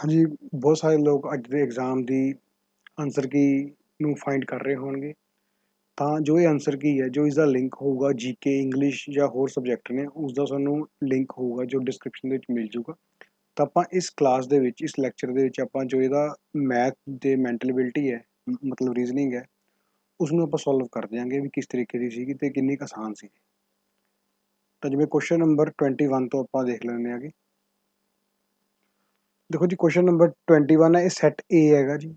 हाँ जी, ਬਹੁਤ ਸਾਰੇ ਲੋਕ ਅੱਜ ਦੇ ਐਗਜ਼ਾਮ ਦੀ ਆਨਸਰ ਕੀ ਨੂੰ ਫਾਈਂਡ ਕਰ ਰਹੇ ਹੋਣਗੇ। ਤਾਂ ਜੋ ਇਹ ਆਨਸਰ ਕੀ ਹੈ, ਜੋ ਇਸਦਾ ਲਿੰਕ ਹੋਊਗਾ ਜੀਕੇ, ਇੰਗਲਿਸ਼ ਜਾਂ ਹੋਰ ਸਬਜੈਕਟ ਨੇ, ਉਸਦਾ ਸਾਨੂੰ ਲਿੰਕ ਹੋਊਗਾ ਜੋ ਡਿਸਕ੍ਰਿਪਸ਼ਨ ਦੇ ਵਿੱਚ ਮਿਲ ਜੂਗਾ। ਤਾਂ ਆਪਾਂ ਇਸ ਕਲਾਸ ਦੇ ਵਿੱਚ, ਇਸ ਲੈਕਚਰ ਦੇ ਵਿੱਚ ਆਪਾਂ ਜੋ ਇਹਦਾ ਮੈਥ ਦੇ ਮੈਂਟਲ ਐਬਿਲਿਟੀ ਹੈ, ਮਤਲਬ ਰੀਜ਼ਨਿੰਗ ਹੈ, ਉਸਨੂੰ ਆਪਾਂ ਸੋਲਵ ਕਰ ਦਿਆਂਗੇ ਵੀ ਕਿਸ ਤਰੀਕੇ ਦੀ ਸੀਗੀ ਤੇ ਕਿੰਨੀ ਕੁ ਆਸਾਨ ਸੀ। ਤਾਂ ਜਿਵੇਂ ਕੁਐਸਚਨ ਨੰਬਰ 21 ਤੋਂ ਆਪਾਂ ਦੇਖ ਲੈਂਦੇ ਹਾਂ। ਦੇਖੋ ਜੀ, ਕੁਐਸਚਨ ਨੰਬਰ 21 ਹੈ, ਇਹ ਸੈੱਟ ਏ ਹੈਗਾ ਜੀ।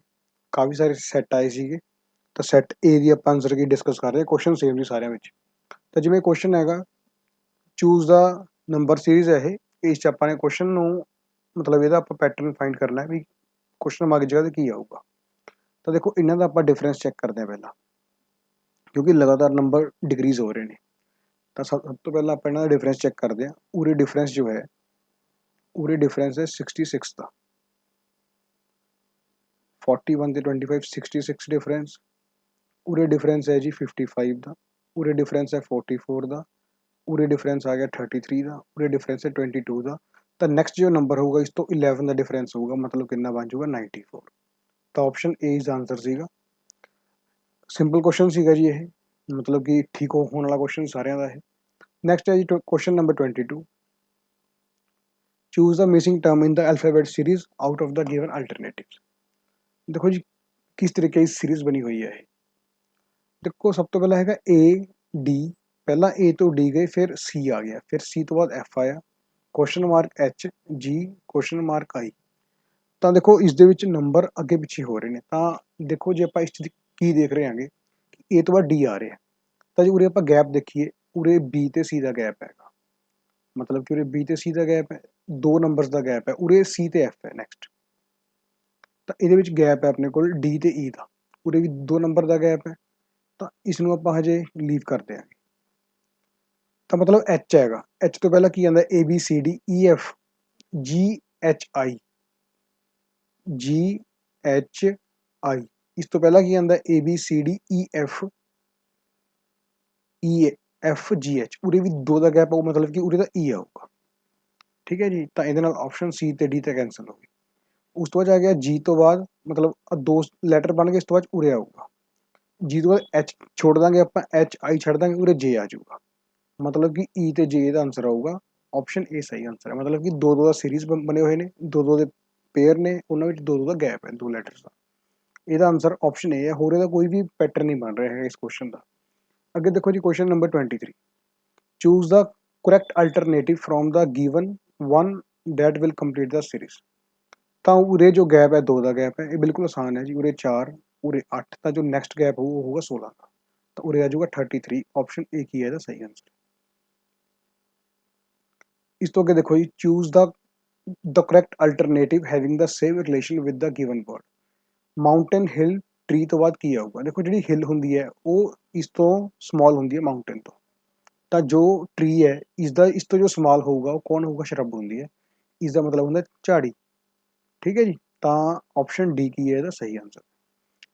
ਕਾਫੀ ਸਾਰੇ ਸੈੱਟ ਆਏ ਸੀਗੇ, ਤਾਂ ਸੈੱਟ ਏ ਦੀ ਆਪਾਂ ਆਨਸਰ ਕੀ ਡਿਸਕਸ ਕਰ ਰਹੇ ਹਾਂ। ਕੁਐਸਚਨ ਸੇਮ ਜੀ ਸਾਰਿਆਂ ਵਿੱਚ। ਤਾਂ ਜਿਵੇਂ ਕੁਐਸਚਨ ਹੈਗਾ, ਚੂਜ਼ ਦਾ ਨੰਬਰ ਸੀਰੀਜ਼ ਹੈ ਇਹ। ਇਸ 'ਚ ਆਪਾਂ ਨੇ ਕੁਐਸਚਨ ਨੂੰ ਮਤਲਬ ਇਹਦਾ ਆਪਾਂ ਪੈਟਰਨ ਫਾਈਂਡ ਕਰਨਾ ਹੈ ਵੀ ਕੁਐਸਚਨ ਮਾਰਕ ਦੀ ਜਗ੍ਹਾ 'ਤੇ ਕੀ ਆਊਗਾ। ਤਾਂ ਦੇਖੋ ਇਹਨਾਂ ਦਾ ਆਪਾਂ ਡਿਫਰੈਂਸ ਚੈੱਕ ਕਰਦੇ ਹਾਂ ਪਹਿਲਾਂ, ਕਿਉਂਕਿ ਲਗਾਤਾਰ ਨੰਬਰ ਡਿਕਰੀਜ਼ ਹੋ ਰਹੇ ਨੇ। ਤਾਂ ਸਭ ਤੋਂ ਪਹਿਲਾਂ ਆਪਾਂ ਇਹਨਾਂ ਦਾ ਡਿਫਰੈਂਸ ਚੈੱਕ ਕਰਦੇ ਹਾਂ। ਉਰੇ ਡਿਫਰੈਂਸ ਜੋ ਹੈ, ਉਰੇ ਡਿਫਰੈਂਸ ਹੈ 66 ਦਾ। 41 ਤੇ 25 66 ਡਿਫਰੈਂਸ। ਉਰੇ ਡਿਫਰੈਂਸ ਹੈ ਜੀ 55 ਦਾ। ਉਰੇ ਡਿਫਰੈਂਸ ਹੈ 44 ਦਾ। ਉਰੇ ਡਿਫਰੈਂਸ ਆ ਗਿਆ 33 ਦਾ। ਉਰੇ ਡਿਫਰੈਂਸ ਹੈ 22 ਦਾ। ਤਾਂ ਨੈਕਸਟ ਜੋ ਨੰਬਰ ਹੋਊਗਾ ਇਸ ਤੋਂ 11 ਦਾ ਡਿਫਰੈਂਸ ਹੋਊਗਾ, ਮਤਲਬ ਕਿੰਨਾ ਬਣ ਜਾਊਗਾ 94। ਤਾਂ ਆਪਸ਼ਨ ਏ ਇਜ਼ ਆਨਸਰ ਸੀਗਾ। ਸਿੰਪਲ ਕੁਐਸਚਨ ਸੀਗਾ ਜੀ ਇਹ, ਮਤਲਬ ਕਿ ਠੀਕ ਹੋਣ ਵਾਲਾ ਕੁਐਸਚਨ ਸਾਰਿਆਂ ਦਾ ਇਹ। ਨੈਕਸਟ ਹੈ ਜੀ question number 22। Choose the missing term in the alphabet series out of the given alternative. ਦੇਖੋ ਜੀ ਕਿਸ ਤਰੀਕੇ ਦੀ ਸੀਰੀਜ਼ ਬਣੀ ਹੋਈ ਹੈ ਇਹ। ਦੇਖੋ ਸਭ ਤੋਂ ਪਹਿਲਾਂ ਹੈਗਾ ਏ ਡੀ, ਪਹਿਲਾਂ ਏ ਤੋਂ ਡੀ ਗਏ, ਫਿਰ ਸੀ ਆ ਗਿਆ, ਫਿਰ ਸੀ ਤੋਂ ਬਾਅਦ ਐਫ ਆਇਆ, ਕੁਐਸਚਨ ਮਾਰਕ ਐਚ, ਜੀ, ਕੁਐਸਚਨ ਮਾਰਕ ਆਈ। ਤਾਂ ਦੇਖੋ ਇਸ ਦੇ ਵਿੱਚ ਨੰਬਰ ਅੱਗੇ ਪਿੱਛੇ ਹੋ ਰਹੇ ਨੇ। ਤਾਂ ਦੇਖੋ ਜੇ ਆਪਾਂ ਇਸ 'ਚ ਕੀ ਦੇਖ ਰਹੇ ਹਾਂਗੇ, ਏ ਤੋਂ ਬਾਅਦ ਡੀ ਆ ਰਿਹਾ, ਤਾਂ ਜੇ ਉਰੇ ਆਪਾਂ ਗੈਪ ਦੇਖੀਏ, ਉਰੇ ਬੀ ਤੇ ਸੀ ਦਾ ਗੈਪ ਹੈਗਾ, ਮਤਲਬ ਕਿ ਉਰੇ ਬੀ ਤੇ ਸੀ ਦਾ ਗੈਪ ਹੈ, 2 ਨੰਬਰਸ ਦਾ ਗੈਪ ਹੈ। ਉਰੇ ਸੀ ਤੇ ਐਫ ਹੈ ਨੈਕਸਟ, ਤਾਂ ਇਹਦੇ ਵਿੱਚ ਗੈਪ ਹੈ ਆਪਣੇ ਕੋਲ ਡੀ ਤੇ ਈ ਦਾ। ਉਰੇ ਵੀ 2 ਨੰਬਰ ਦਾ ਗੈਪ ਹੈ, ਤਾਂ ਇਸ ਨੂੰ ਆਪਾਂ ਹਜੇ ਲੀਵ ਕਰਦੇ ਹਾਂ। ਤਾਂ ਮਤਲਬ ਐਚ ਹੈਗਾ, ਐਚ ਤੋਂ ਪਹਿਲਾਂ ਕੀ ਆਉਂਦਾ A B C D E F ਜੀ ਐਚ ਆਈ, ਜੀ ਐਚ ਆਈ। ਇਸ ਤੋਂ ਪਹਿਲਾਂ ਕੀ ਆਉਂਦਾ A B C D E F E F ਜੀ ਐਚ। ਉਰੇ ਵੀ 2 ਦਾ ਗੈਪ ਆਊ, ਮਤਲਬ ਕਿ ਉਰੇ ਦਾ ਈ ਆਊਗਾ। ਠੀਕ ਹੈ ਜੀ, ਤਾਂ ਇਹਦੇ ਨਾਲ ਆਪਸ਼ਨ ਸੀ ਤੇ ਡੀ ਤੇ ਕੈਂਸਲ ਹੋ ਗਈ। ਉਸ ਤੋਂ ਬਾਅਦ ਆ ਗਿਆ ਜੀ ਤੋਂ ਬਾਅਦ, ਮਤਲਬ 2 ਲੈਟਰ ਬਣ ਗਏ, ਇਸ ਤੋਂ ਬਾਅਦ ਉਰੇ ਆਊਗਾ। ਜੀ ਤੋਂ ਬਾਅਦ ਐਚ ਛੋੜ ਦਾਂਗੇ ਆਪਾਂ, ਐਚ ਆਈ ਛੱਡ ਦਾਂਗੇ, ਉਰੇ ਜੇ ਆ ਜਾਊਗਾ, ਮਤਲਬ ਕਿ ਈ ਤੇ ਜੇ ਦਾ ਆਨਸਰ ਆਊਗਾ। ਆਪਸ਼ਨ ਏ ਸਹੀ ਆਨਸਰ ਹੈ, ਮਤਲਬ ਕਿ 2-2 ਦਾ ਸੀਰੀਜ਼ ਬਣੇ ਹੋਏ ਨੇ, 2-2 ਦੇ ਪੇਅਰ ਨੇ, ਉਹਨਾਂ ਵਿੱਚ 2-2 ਦਾ ਗੈਪ ਹੈ 2 ਲੈਟਰਸ ਦਾ। ਇਹਦਾ ਆਨਸਰ ਆਪਸ਼ਨ ਏ ਹੈ, ਹੋਰ ਇਹਦਾ ਕੋਈ ਵੀ ਪੈਟਰਨ ਨਹੀਂ ਬਣ ਰਿਹਾ ਹੈ ਇਸ ਕੁਐਸਚਨ ਦਾ। ਅੱਗੇ ਦੇਖੋ ਜੀ question number 23। Choose the correct alternative from the given one that will complete the series. ਤਾਂ ਉਰੇ ਜੋ ਗੈਪ ਹੈ 2 ਦਾ ਗੈਪ ਹੈ, ਇਹ ਬਿਲਕੁਲ ਆਸਾਨ ਹੈ ਜੀ। ਉਰੇ 4, ਉਰੇ 8, ਤਾਂ ਜੋ ਨੈਕਸਟ ਗੈਪ ਹੋਊ ਉਹ ਹੋਊਗਾ 16 ਦਾ। ਤਾਂ ਉਰੇ ਆ ਜਾਊਗਾ 33। ਆਪਸ਼ਨ ਏ ਕੀ ਹੈ ਇਹਦਾ ਸਹੀ ਆਨਸਰ। ਇਸ ਤੋਂ ਅੱਗੇ ਦੇਖੋ ਜੀ, choose the correct alternative having the same relation with the given word. Mountain, hill, tree ਤੋਂ ਬਾਅਦ ਕੀ ਆਊਗਾ। ਦੇਖੋ ਜਿਹੜੀ ਹਿਲ ਹੁੰਦੀ ਹੈ ਉਹ ਇਸ ਤੋਂ ਸਮਾਲ ਹੁੰਦੀ ਹੈ ਮਾਊਂਟੇਨ ਤੋਂ, ਤਾਂ ਜੋ ਟਰੀ ਹੈ ਇਸ ਤੋਂ ਜੋ ਸਮਾਲ ਹੋਊਗਾ ਉਹ ਕੌਣ ਹੋਊਗਾ, ਸ਼ਰਬ ਹੁੰਦੀ ਹੈ। ਇਸ ਦਾ ਮਤਲਬ ਹੁੰਦਾ ਝਾੜੀ। ਠੀਕ ਹੈ ਜੀ, ਤਾਂ ਆਪਸ਼ਨ ਡੀ ਕੀ ਹੈ ਇਹਦਾ ਸਹੀ ਆਨਸਰ।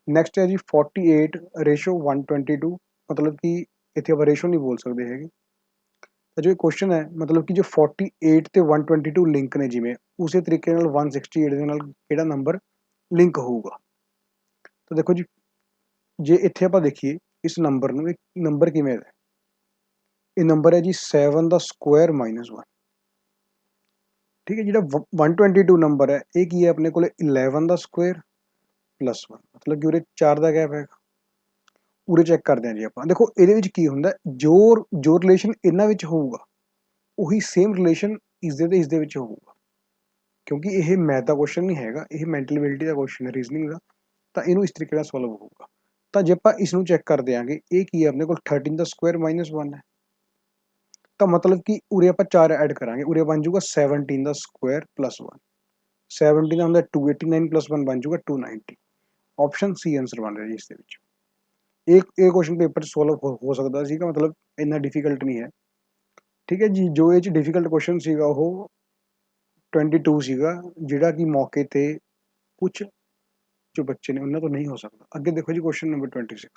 ਨੈਕਸਟ ਹੈ ਜੀ 48 ਰੇਸ਼ੋ 122, ਮਤਲਬ ਕਿ ਇੱਥੇ ਆਪਾਂ ਰੇਸ਼ੋ ਨਹੀਂ ਬੋਲ ਸਕਦੇ ਹੈਗੇ। ਤਾਂ ਜੋ ਇਹ ਕੁਐਸਚਨ ਹੈ, ਮਤਲਬ ਕਿ ਜੋ 48 ਤੇ 122 ਲਿੰਕ ਨੇ, ਜਿਵੇਂ ਉਸੇ ਤਰੀਕੇ ਨਾਲ 168 ਦੇ ਨਾਲ ਕਿਹੜਾ ਨੰਬਰ ਲਿੰਕ ਹੋਊਗਾ। ਤਾਂ ਦੇਖੋ ਜੀ, ਜੇ ਇੱਥੇ ਆਪਾਂ ਦੇਖੀਏ ਇਸ ਨੰਬਰ ਨੂੰ, ਇਹ ਨੰਬਰ ਕਿਵੇਂ ਦਾ, ਇਹ ਨੰਬਰ ਹੈ ਜੀ 7 ਦਾ ਸਕੁਆਇਰ -1। ਠੀਕ ਹੈ, ਜਿਹੜਾ 122 ਨੰਬਰ ਹੈ ਇਹ ਕੀ ਹੈ ਆਪਣੇ ਕੋਲ 11 ਦਾ ਸਕੁਆਇਰ +1, ਮਤਲਬ ਕਿ ਉਰੇ 4 ਦਾ ਗੈਪ ਹੈਗਾ। ਉਰੇ ਚੈੱਕ ਕਰਦੇ ਹਾਂ ਜੀ ਆਪਾਂ। ਦੇਖੋ ਇਹਦੇ ਵਿੱਚ ਕੀ ਹੁੰਦਾ, ਜੋ ਰਿਲੇਸ਼ਨ ਇਹਨਾਂ ਵਿੱਚ ਹੋਊਗਾ ਉਹੀ ਸੇਮ ਰਿਲੇਸ਼ਨ ਇਸਦੇ ਵਿੱਚ ਹੋਊਗਾ, ਕਿਉਂਕਿ ਇਹ ਮੈਥ ਦਾ ਕੁਐਸਚਨ ਨਹੀਂ ਹੈਗਾ, ਇਹ ਮੈਂਟਲ ਐਬਿਲਿਟੀ ਦਾ ਕੁਐਸਚਨ ਹੈ, ਰੀਜ਼ਨਿੰਗ ਦਾ। ਤਾਂ ਇਹਨੂੰ ਇਸ ਤਰੀਕੇ ਨਾਲ ਸੋਲਵ ਹੋਊਗਾ। ਤਾਂ ਜੇ ਆਪਾਂ ਇਸ ਨੂੰ ਚੈੱਕ ਕਰ ਦਿਆਂਗੇ, ਇਹ ਕੀ ਹੈ ਆਪਣੇ ਕੋਲ 13 ਦਾ ਸਕੁਆਇਰ -1 ਹੈ। ਤਾਂ ਮਤਲਬ ਕਿ ਉਰੇ ਆਪਾਂ 4 ਐਡ ਕਰਾਂਗੇ, ਉਰੇ ਬਣ ਜਾਊਗਾ 17 ਦਾ ਸਕੁਆਇਰ +1। 17 ਦਾ ਹੁੰਦਾ 289 +1 ਬਣ ਜਾਊਗਾ 290। ਆਪਸ਼ਨ ਸੀ ਆਨਸਰ ਬਣ ਰਿਹਾ ਜੀ ਇਸ ਦੇ ਵਿੱਚ। ਇਹ ਕੁਐਸਚਨ ਪੇਪਰ 'ਚ ਸੋਲਵ ਹੋ ਸਕਦਾ ਸੀਗਾ, ਮਤਲਬ ਇੰਨਾ ਡਿਫੀਕਲਟ ਨਹੀਂ ਹੈ। ਠੀਕ ਹੈ ਜੀ, ਜੋ ਇਹ 'ਚ ਡਿਫੀਕਲਟ ਕੁਐਸਚਨ ਸੀਗਾ ਉਹ 22 ਸੀਗਾ, ਜਿਹੜਾ ਕਿ ਮੌਕੇ ਤੇ ਕੁਛ ਜੋ ਬੱਚੇ ਨੇ ਉਹਨਾਂ ਤੋਂ ਨਹੀਂ ਹੋ ਸਕਦਾ। ਅੱਗੇ ਦੇਖੋ ਜੀ ਕੁਐਸਚਨ ਨੰਬਰ 26।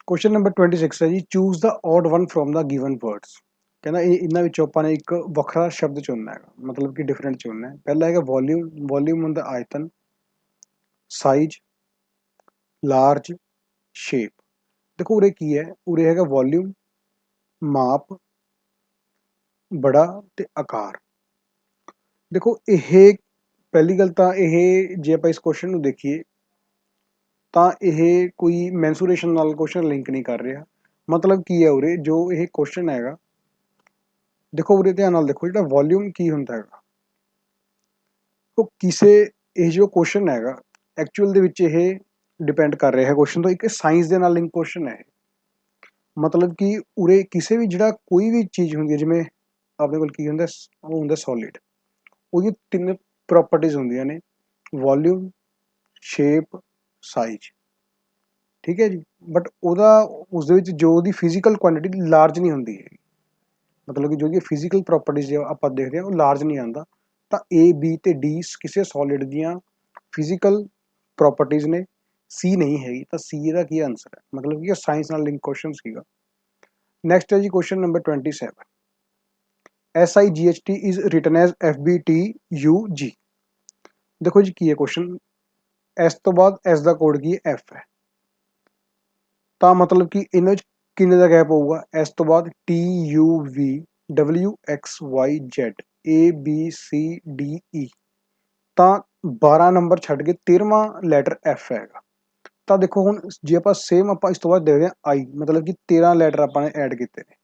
ਕੁਐਸਚਨ ਨੰਬਰ 26 ਹੈ ਜੀ, choose the odd one from the given words. ਕਹਿੰਦਾ ਇਹਨਾਂ ਵਿੱਚੋਂ ਆਪਾਂ ਨੇ ਇੱਕ ਵੱਖਰਾ ਸ਼ਬਦ ਚੁਣਨਾ ਹੈਗਾ, ਮਤਲਬ ਕਿ ਡਿਫਰੈਂਟ ਚੁਣਨਾ ਹੈ। ਪਹਿਲਾ ਹੈਗਾ ਵੋਲਿਊਮ, ਵੋਲਿਊਮ ਹੁੰਦਾ ਆਇਤਨ, ਸਾਈਜ਼, ਲਾਰਜ, ਸ਼ੇਪ। ਦੇਖੋ ਉਰੇ ਕੀ ਹੈ, ਉਰੇ ਹੈਗਾ ਵੋਲਿਊਮ, ਮਾਪ, ਬੜਾ ਤੇ ਆਕਾਰ। ਦੇਖੋ ਇਹ ਪਹਿਲੀ ਗੱਲ ਤਾਂ ਇਹ ਜੇ ਆਪਾਂ ਇਸ ਕੁਐਸਚਨ ਨੂੰ ਦੇਖੀਏ ਤਾਂ ਇਹ ਕੋਈ ਮੈਂਸੂਰੇਸ਼ਨ ਨਾਲ ਕੁਐਸਚਨ ਲਿੰਕ ਨਹੀਂ ਕਰ ਰਿਹਾ। ਮਤਲਬ ਕੀ ਹੈ ਉਰੇ ਜੋ ਇਹ ਕੁਐਸਚਨ ਹੈਗਾ, ਦੇਖੋ ਉਰੇ ਧਿਆਨ ਨਾਲ ਦੇਖੋ, ਜਿਹੜਾ ਵੋਲਿਊਮ ਕੀ ਹੁੰਦਾ ਹੈਗਾ, ਉਹ ਕਿਸੇ ਇਹ ਜੋ ਕੁਐਸਚਨ ਹੈਗਾ ਐਕਚੁਅਲ ਦੇ ਵਿੱਚ ਇਹ ਡਿਪੈਂਡ ਕਰ ਰਿਹਾ ਹੈ ਕੁਐਸਚਨ ਤੋਂ, ਇੱਕ ਸਾਇੰਸ ਦੇ ਨਾਲ ਲਿੰਕ ਕੁਐਸਚਨ ਹੈ। ਮਤਲਬ ਕਿ ਉਰੇ ਕਿਸੇ ਵੀ ਜਿਹੜਾ ਕੋਈ ਵੀ ਚੀਜ਼ ਹੁੰਦੀ ਹੈ, ਜਿਵੇਂ ਆਪਣੇ ਕੋਲ ਕੀ ਹੁੰਦਾ, ਉਹ ਹੁੰਦਾ ਸੋਲਿਡ, ਉਹਦੀ 3 ਪ੍ਰੋਪਰਟੀਜ਼ ਹੁੰਦੀਆਂ ਨੇ, ਵੋਲਿਊਮ, ਸ਼ੇਪ, ਸਾਈਜ਼। ਠੀਕ ਹੈ ਜੀ, ਬਟ ਉਹਦਾ ਉਸਦੇ ਵਿੱਚ ਜੋ ਉਹਦੀ ਫਿਜ਼ੀਕਲ ਕੁਆਂਟਿਟੀ ਲਾਰਜ ਨਹੀਂ ਹੁੰਦੀ ਹੈ, ਮਤਲਬ ਕਿ ਜੋ ਉਹਦੀ ਫਿਜ਼ੀਕਲ ਪ੍ਰੋਪਰਟੀਜ਼ ਆਪਾਂ ਦੇਖਦੇ ਹਾਂ ਉਹ ਲਾਰਜ ਨਹੀਂ ਆਉਂਦਾ। ਤਾਂ A, B ਤੇ D ਕਿਸੇ ਸੋਲਿਡ ਦੀਆਂ ਫਿਜ਼ੀਕਲ ਪ੍ਰੋਪਰਟੀਜ਼ ਨੇ, C ਨਹੀਂ ਹੈਗੀ, ਤਾਂ C ਇਹਦਾ ਕੀ ਆਂਸਰ ਹੈ, ਮਤਲਬ ਕਿ ਇਹ ਸਾਇੰਸ ਨਾਲ ਲਿੰਕ ਕੁਐਸਚਨ ਸੀਗਾ। ਨੈਕਸਟ ਹੈ ਜੀ question number 27, SIGHT is written as FBTUG। ਦੇਖੋ ਜੀ ਕੀ ਹੈ ਕੁਐਸਚਨ, S ਤੋਂ ਬਾਅਦ S ਦਾ ਕੋਡ ਕੀ ਹੈ, F ਹੈ, ਤਾਂ ਮਤਲਬ ਕਿ ਇਹਨਾਂ ਵਿੱਚ ਕਿੰਨੇ ਦਾ ਗੈਪ ਹੋਊਗਾ, S ਤੋਂ ਬਾਅਦ TUVWXYZ ABCDE, ਤਾਂ 12 ਨੰਬਰ ਛੱਡ ਕੇ 13ਵਾਂ ਲੈਟਰ F ਹੈਗਾ। ਤਾਂ ਦੇਖੋ ਹੁਣ ਜੇ ਆਪਾਂ ਸੇਮ ਆਪਾਂ ਇਸ ਤੋਂ ਬਾਅਦ ਦੇਖਦੇ ਹਾਂ I, ਮਤਲਬ ਕਿ 13 ਲੈਟਰ ਆਪਾਂ ਨੇ ਐਡ ਕੀਤੇ ਨੇ।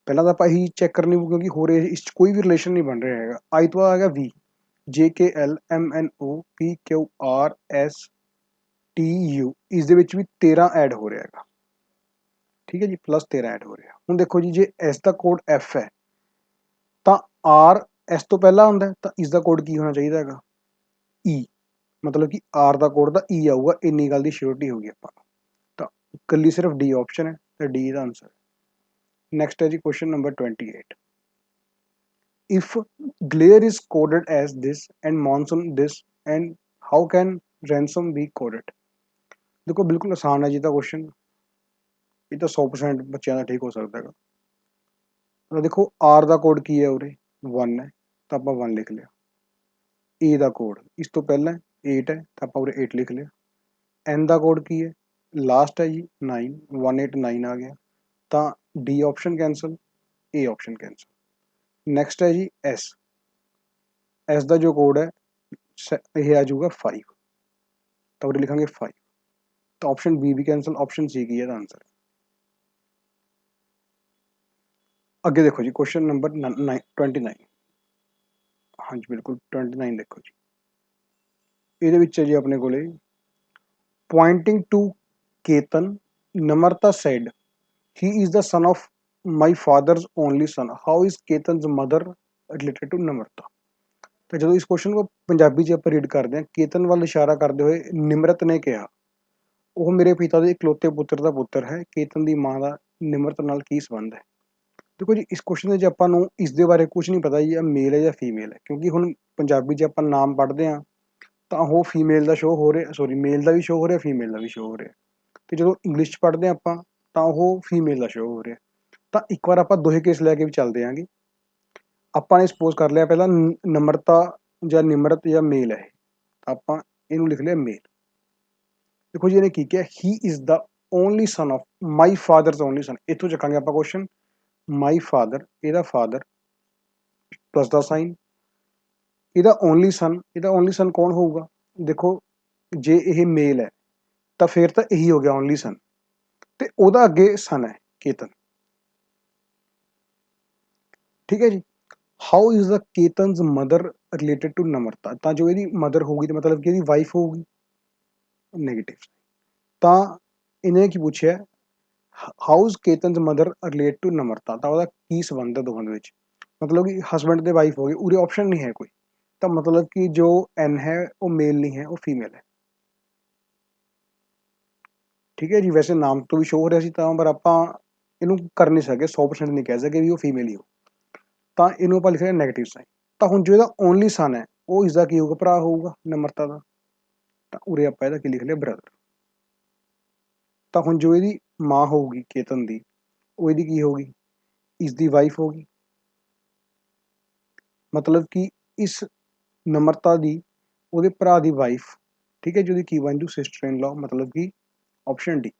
ਪਹਿਲਾਂ ਤਾਂ ਆਪਾਂ ਇਹੀ ਚੈੱਕ ਕਰਨੀ ਪਊ ਕਿਉਂਕਿ ਹੋਰ ਇਸ 'ਚ ਕੋਈ ਵੀ ਰਿਲੇਸ਼ਨ ਨਹੀਂ ਬਣ ਰਿਹਾ ਹੈਗਾ। I ਤੋਂ ਬਾਅਦ ਹੈਗਾ V, JKLMNOPQRSTU, ਇਸ ਦੇ ਵਿੱਚ ਵੀ 13 ਐਡ ਹੋ ਰਿਹਾ ਹੈਗਾ। ਠੀਕ ਹੈ ਜੀ, ਪਲੱਸ 13 ਐਡ ਹੋ ਰਿਹਾ। ਹੁਣ ਦੇਖੋ ਜੀ ਜੇ S ਦਾ ਕੋਡ F ਹੈ ਤਾਂ R S ਤੋਂ ਪਹਿਲਾਂ ਹੁੰਦਾ, ਤਾਂ ਇਸ ਦਾ ਕੋਡ ਕੀ ਹੋਣਾ ਚਾਹੀਦਾ ਹੈਗਾ, E, ਮਤਲਬ ਕਿ R ਦਾ ਕੋਡ ਤਾਂ E ਆਊਗਾ, ਇੰਨੀ ਗੱਲ ਦੀ ਸ਼ੋਰਟੀ ਹੋ ਗਈ ਆਪਾਂ ਨੂੰ। ਤਾਂ ਇਕੱਲੀ ਸਿਰਫ D ਆਪਸ਼ਨ ਹੈ, ਤਾਂ D ਦਾ ਆਂਸਰ। ਨੈਕਸਟ ਹੈ ਜੀ question number 28, if glare is coded as this and monsoon this, and how can ransom be coded। ਦੇਖੋ ਬਿਲਕੁਲ ਆਸਾਨ ਹੈ ਜੀ ਤਾਂ ਕੁਐਸਚਨ, ਇਹ ਤਾਂ 100% ਬੱਚਿਆਂ ਦਾ ਠੀਕ ਹੋ ਸਕਦਾ ਹੈਗਾ। ਤਾਂ ਦੇਖੋ R ਦਾ ਕੋਡ ਕੀ ਹੈ ਉਰੇ, 1 ਹੈ, ਤਾਂ ਆਪਾਂ 1 ਲਿਖ ਲਿਆ। A ਦਾ ਕੋਡ ਇਸ ਤੋਂ ਪਹਿਲਾਂ 8 ਹੈ, ਤਾਂ ਆਪਾਂ ਉਰੇ 8 ਲਿਖ ਲਿਆ। N ਦਾ ਕੋਡ ਕੀ ਹੈ, ਲਾਸਟ ਹੈ ਜੀ 9, 189 ਆ ਗਿਆ, ਤਾਂ D option cancel, A option cancel. Next ਹੈ ਜੀ S, S ਦਾ ਜੋ ਕੋਡ ਹੈ ਇਹ ਆ ਜਾਊਗਾ 5, ਤਾਂ ਉਰੇ ਲਿਖਾਂਗੇ 5, ਤਾਂ ਆਪਸ਼ਨ B ਵੀ ਕੈਂਸਲ, ਆਪਸ਼ਨ C ਕੀ ਹੈ ਇਹਦਾ ਆਂਸਰ। ਅੱਗੇ ਦੇਖੋ ਜੀ ਕੁਐਸਚਨ ਨੰਬਰ 29, ਹਾਂਜੀ ਬਿਲਕੁਲ 29 ਦੇਖੋ ਜੀ, ਇਹਦੇ ਵਿੱਚ ਹੈ ਜੀ ਆਪਣੇ ਕੋਲੇ pointing to Ketan, Namrata said he is the son of my father's only son, how is Ketan's mother related to Namrata। ਤਾਂ ਜਦੋਂ ਇਸ ਕੁਐਸਚਨ ਨੂੰ ਪੰਜਾਬੀ 'ਚ ਆਪਾਂ ਰੀਡ ਕਰਦੇ ਹਾਂ, ਕੇਤਨ ਵੱਲ ਇਸ਼ਾਰਾ ਕਰਦੇ ਹੋਏ ਨਿਮਰਤ ਨੇ ਕਿਹਾ, ਉਹ ਮੇਰੇ ਪਿਤਾ ਦੇ ਇਕਲੌਤੇ ਪੁੱਤਰ ਦਾ ਪੁੱਤਰ ਹੈ, ਕੇਤਨ ਦੀ ਮਾਂ ਦਾ ਨਿਮਰਤ ਨਾਲ ਕੀ ਸੰਬੰਧ ਹੈ। ਦੇਖੋ ਜੀ ਇਸ ਕੁਐਸਚਨ ਦੇ ਵਿੱਚ ਆਪਾਂ ਨੂੰ ਇਸ ਦੇ ਬਾਰੇ ਕੁਝ ਨਹੀਂ ਪਤਾ ਜੀ, ਇਹ ਮੇਲ ਹੈ ਜਾਂ ਫੀਮੇਲ ਹੈ, ਕਿਉਂਕਿ ਹੁਣ ਪੰਜਾਬੀ 'ਚ ਆਪਾਂ ਨਾਮ ਪੜ੍ਹਦੇ ਹਾਂ ਤਾਂ ਉਹ ਫੀਮੇਲ ਦਾ ਸ਼ੋਅ ਹੋ ਰਿਹਾ, ਸੌਰੀ ਮੇਲ ਦਾ ਵੀ ਸ਼ੋਅ ਹੋ ਰਿਹਾ, ਫੀਮੇਲ ਦਾ ਵੀ ਸ਼ੋਅ ਹੋ ਰਿਹਾ, ਤੇ ਜਦੋਂ ਇੰਗਲਿਸ਼ 'ਚ ਪੜ੍ਹਦੇ ਹਾਂ ਆਪਾਂ ਤਾਂ ਉਹ ਫੀਮੇਲ ਦਾ ਸ਼ੋਅ ਹੋ ਰਿਹਾ। ਤਾਂ ਇੱਕ ਵਾਰ ਆਪਾਂ ਦੋਹੇ ਕੇਸ ਲੈ ਕੇ ਵੀ ਚੱਲਦੇ ਆਂਗੇ। ਆਪਾਂ ਨੇ ਸਪੋਜ਼ ਕਰ ਲਿਆ ਪਹਿਲਾਂ ਨਮਰਤਾ ਜਾਂ ਨਿਮਰਤ ਜਾਂ ਮੇਲ ਹੈ, ਤਾਂ ਆਪਾਂ ਇਹਨੂੰ ਲਿਖ ਲਿਆ ਮੇਲ। ਦੇਖੋ ਜੀ ਇਹਨੇ ਕੀ ਕਿਹਾ, he is the only son of my father's only son, ਇੱਥੋਂ ਚੱਕਾਂਗੇ ਆਪਾਂ ਕੁਐਸਚਨ, ਮਾਈ ਫਾਦਰ, ਇਹਦਾ ਫਾਦਰ ਪਲੱਸ ਦਾ ਸਾਈਨ, ਇਹਦਾ ਓਨਲੀ ਸਨ ਕੌਣ ਹੋਊਗਾ, ਦੇਖੋ ਜੇ ਇਹ ਮੇਲ ਹੈ ਤਾਂ ਫਿਰ ਤਾਂ ਇਹੀ ਹੋ ਗਿਆ ਓਨਲੀ ਸਨ, ਤੇ ਉਹਦਾ ਅੱਗੇ ਸਨ ਹੈ ਕੇਤਨ। ਠੀਕ ਹੈ ਜੀ, how is the Ketan's mother related to Namrata, ਤਾਂ ਜੋ ਇਹਦੀ ਮਦਰ ਹੋਊਗੀ ਤਾਂ ਮਤਲਬ ਕਿ ਇਹਦੀ ਵਾਈਫ ਹੋਊਗੀ, ਨੈਗੇਟਿਵ। ਤਾਂ ਇਹਨੇ ਕੀ ਪੁੱਛਿਆ, how's ਕੇਤਨਸ mother relate to Namrata, ਤਾਂ ਉਹਦਾ ਕੀ ਸੰਬੰਧ ਹੈ ਦੋਵਾਂ ਦੇ ਵਿੱਚ, ਮਤਲਬ ਕਿ ਹਸਬੈਂਡ ਤੇ ਵਾਈਫ ਹੋ ਗਈ, ਉਰੇ ਆਪਸ਼ਨ ਨਹੀਂ ਹੈ ਕੋਈ, ਤਾਂ ਮਤਲਬ ਕਿ ਜੋ ਐਨ ਹੈ ਉਹ ਮੇਲ ਨਹੀਂ ਹੈ, ਉਹ ਫੀਮੇਲ ਹੈ। ਠੀਕ ਹੈ ਜੀ, ਵੈਸੇ ਨਾਮ ਤੋਂ ਵੀ ਸ਼ੋ ਹੋ ਰਿਹਾ ਸੀ ਤਾਂ, ਪਰ ਆਪਾਂ ਇਹਨੂੰ ਕਰ ਨਹੀਂ ਸਕੇ, 100% ਨਹੀਂ ਕਹਿ ਸਕੇ ਵੀ ਉਹ ਫੀਮੇਲ ਹੀ ਹੋ, ਤਾਂ ਇਹਨੂੰ ਆਪਾਂ ਲਿਖ ਰਹੇ ਨੈਗੇਟਿਵ ਸਾਈਨ। ਤਾਂ ਹੁਣ ਜੋ ਇਹਦਾ ਓਨਲੀ ਸਨ ਹੈ ਉਹ ਇਸਦਾ ਕੀ ਹੋਊਗਾ, ਭਰਾ ਹੋਊਗਾ ਨਮਰਤਾ ਦਾ, ਤਾਂ ਉਰੇ ਆਪਾਂ ਇਹਦਾ ਕੀ ਲਿਖ ਲਿਆ, ਬ੍ਰਦਰ। ਤਾਂ ਹੁਣ ਜੋ ਇਹਦੀ ਮਾਂ ਹੋਊਗੀ ਕੇਤਨ ਦੀ, ਉਹ ਇਹਦੀ ਕੀ ਹੋਊਗੀ, ਇਸ ਦੀ ਵਾਈਫ ਹੋਗੀ, ਮਤਲਬ ਕਿ ਇਸ ਨਮਰਤਾ ਦੀ ਉਹਦੇ ਭਰਾ ਦੀ ਵਾਈਫ, ਠੀਕ ਹੈ ਜੀ, ਉਹਦੀ ਕੀ ਬਣ ਜੂ ਸਿਸਟਰ ਇਨ ਲॉ, ਮਤਲਬ ਕਿ ਆਪਸ਼ਨ ਡੀ।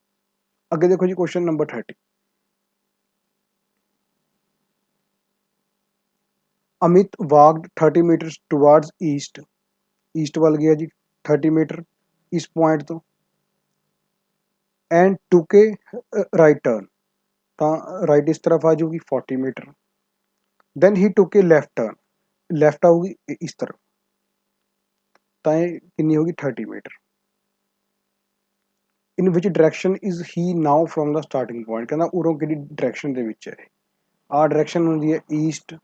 ਅੱਗੇ ਦੇਖੋ ਜੀ question number 30। Amit walked 30 metres towards east, east ਵੱਲ ਗਿਆ ਜੀ 30 ਮੀਟਰ ਇਸ ਪੁਆਇੰਟ ਤੋਂ, and took a right turn, ਤਾਂ ਰਾਈਟ ਇਸ ਤਰਫ ਆ ਜਾਊਗੀ 40 metre. Then he took a left turn, left ਆਊਗੀ ਇਸ ਤਰਫ, ਤਾਂ ਇਹ ਕਿੰਨੀ ਹੋਗੀ 30 metre. In which direction is he now from the starting point, ਕਹਿੰਦਾ ਉਰੋਂ ਕਿਹੜੀ ਡਾਇਰੈਕਸ਼ਨ ਦੇ ਵਿੱਚ ਹੈ, ਆਹ ਡਾਇਰੈਕਸ਼ਨ ਹੁੰਦੀ ਹੈ ਈਸਟ,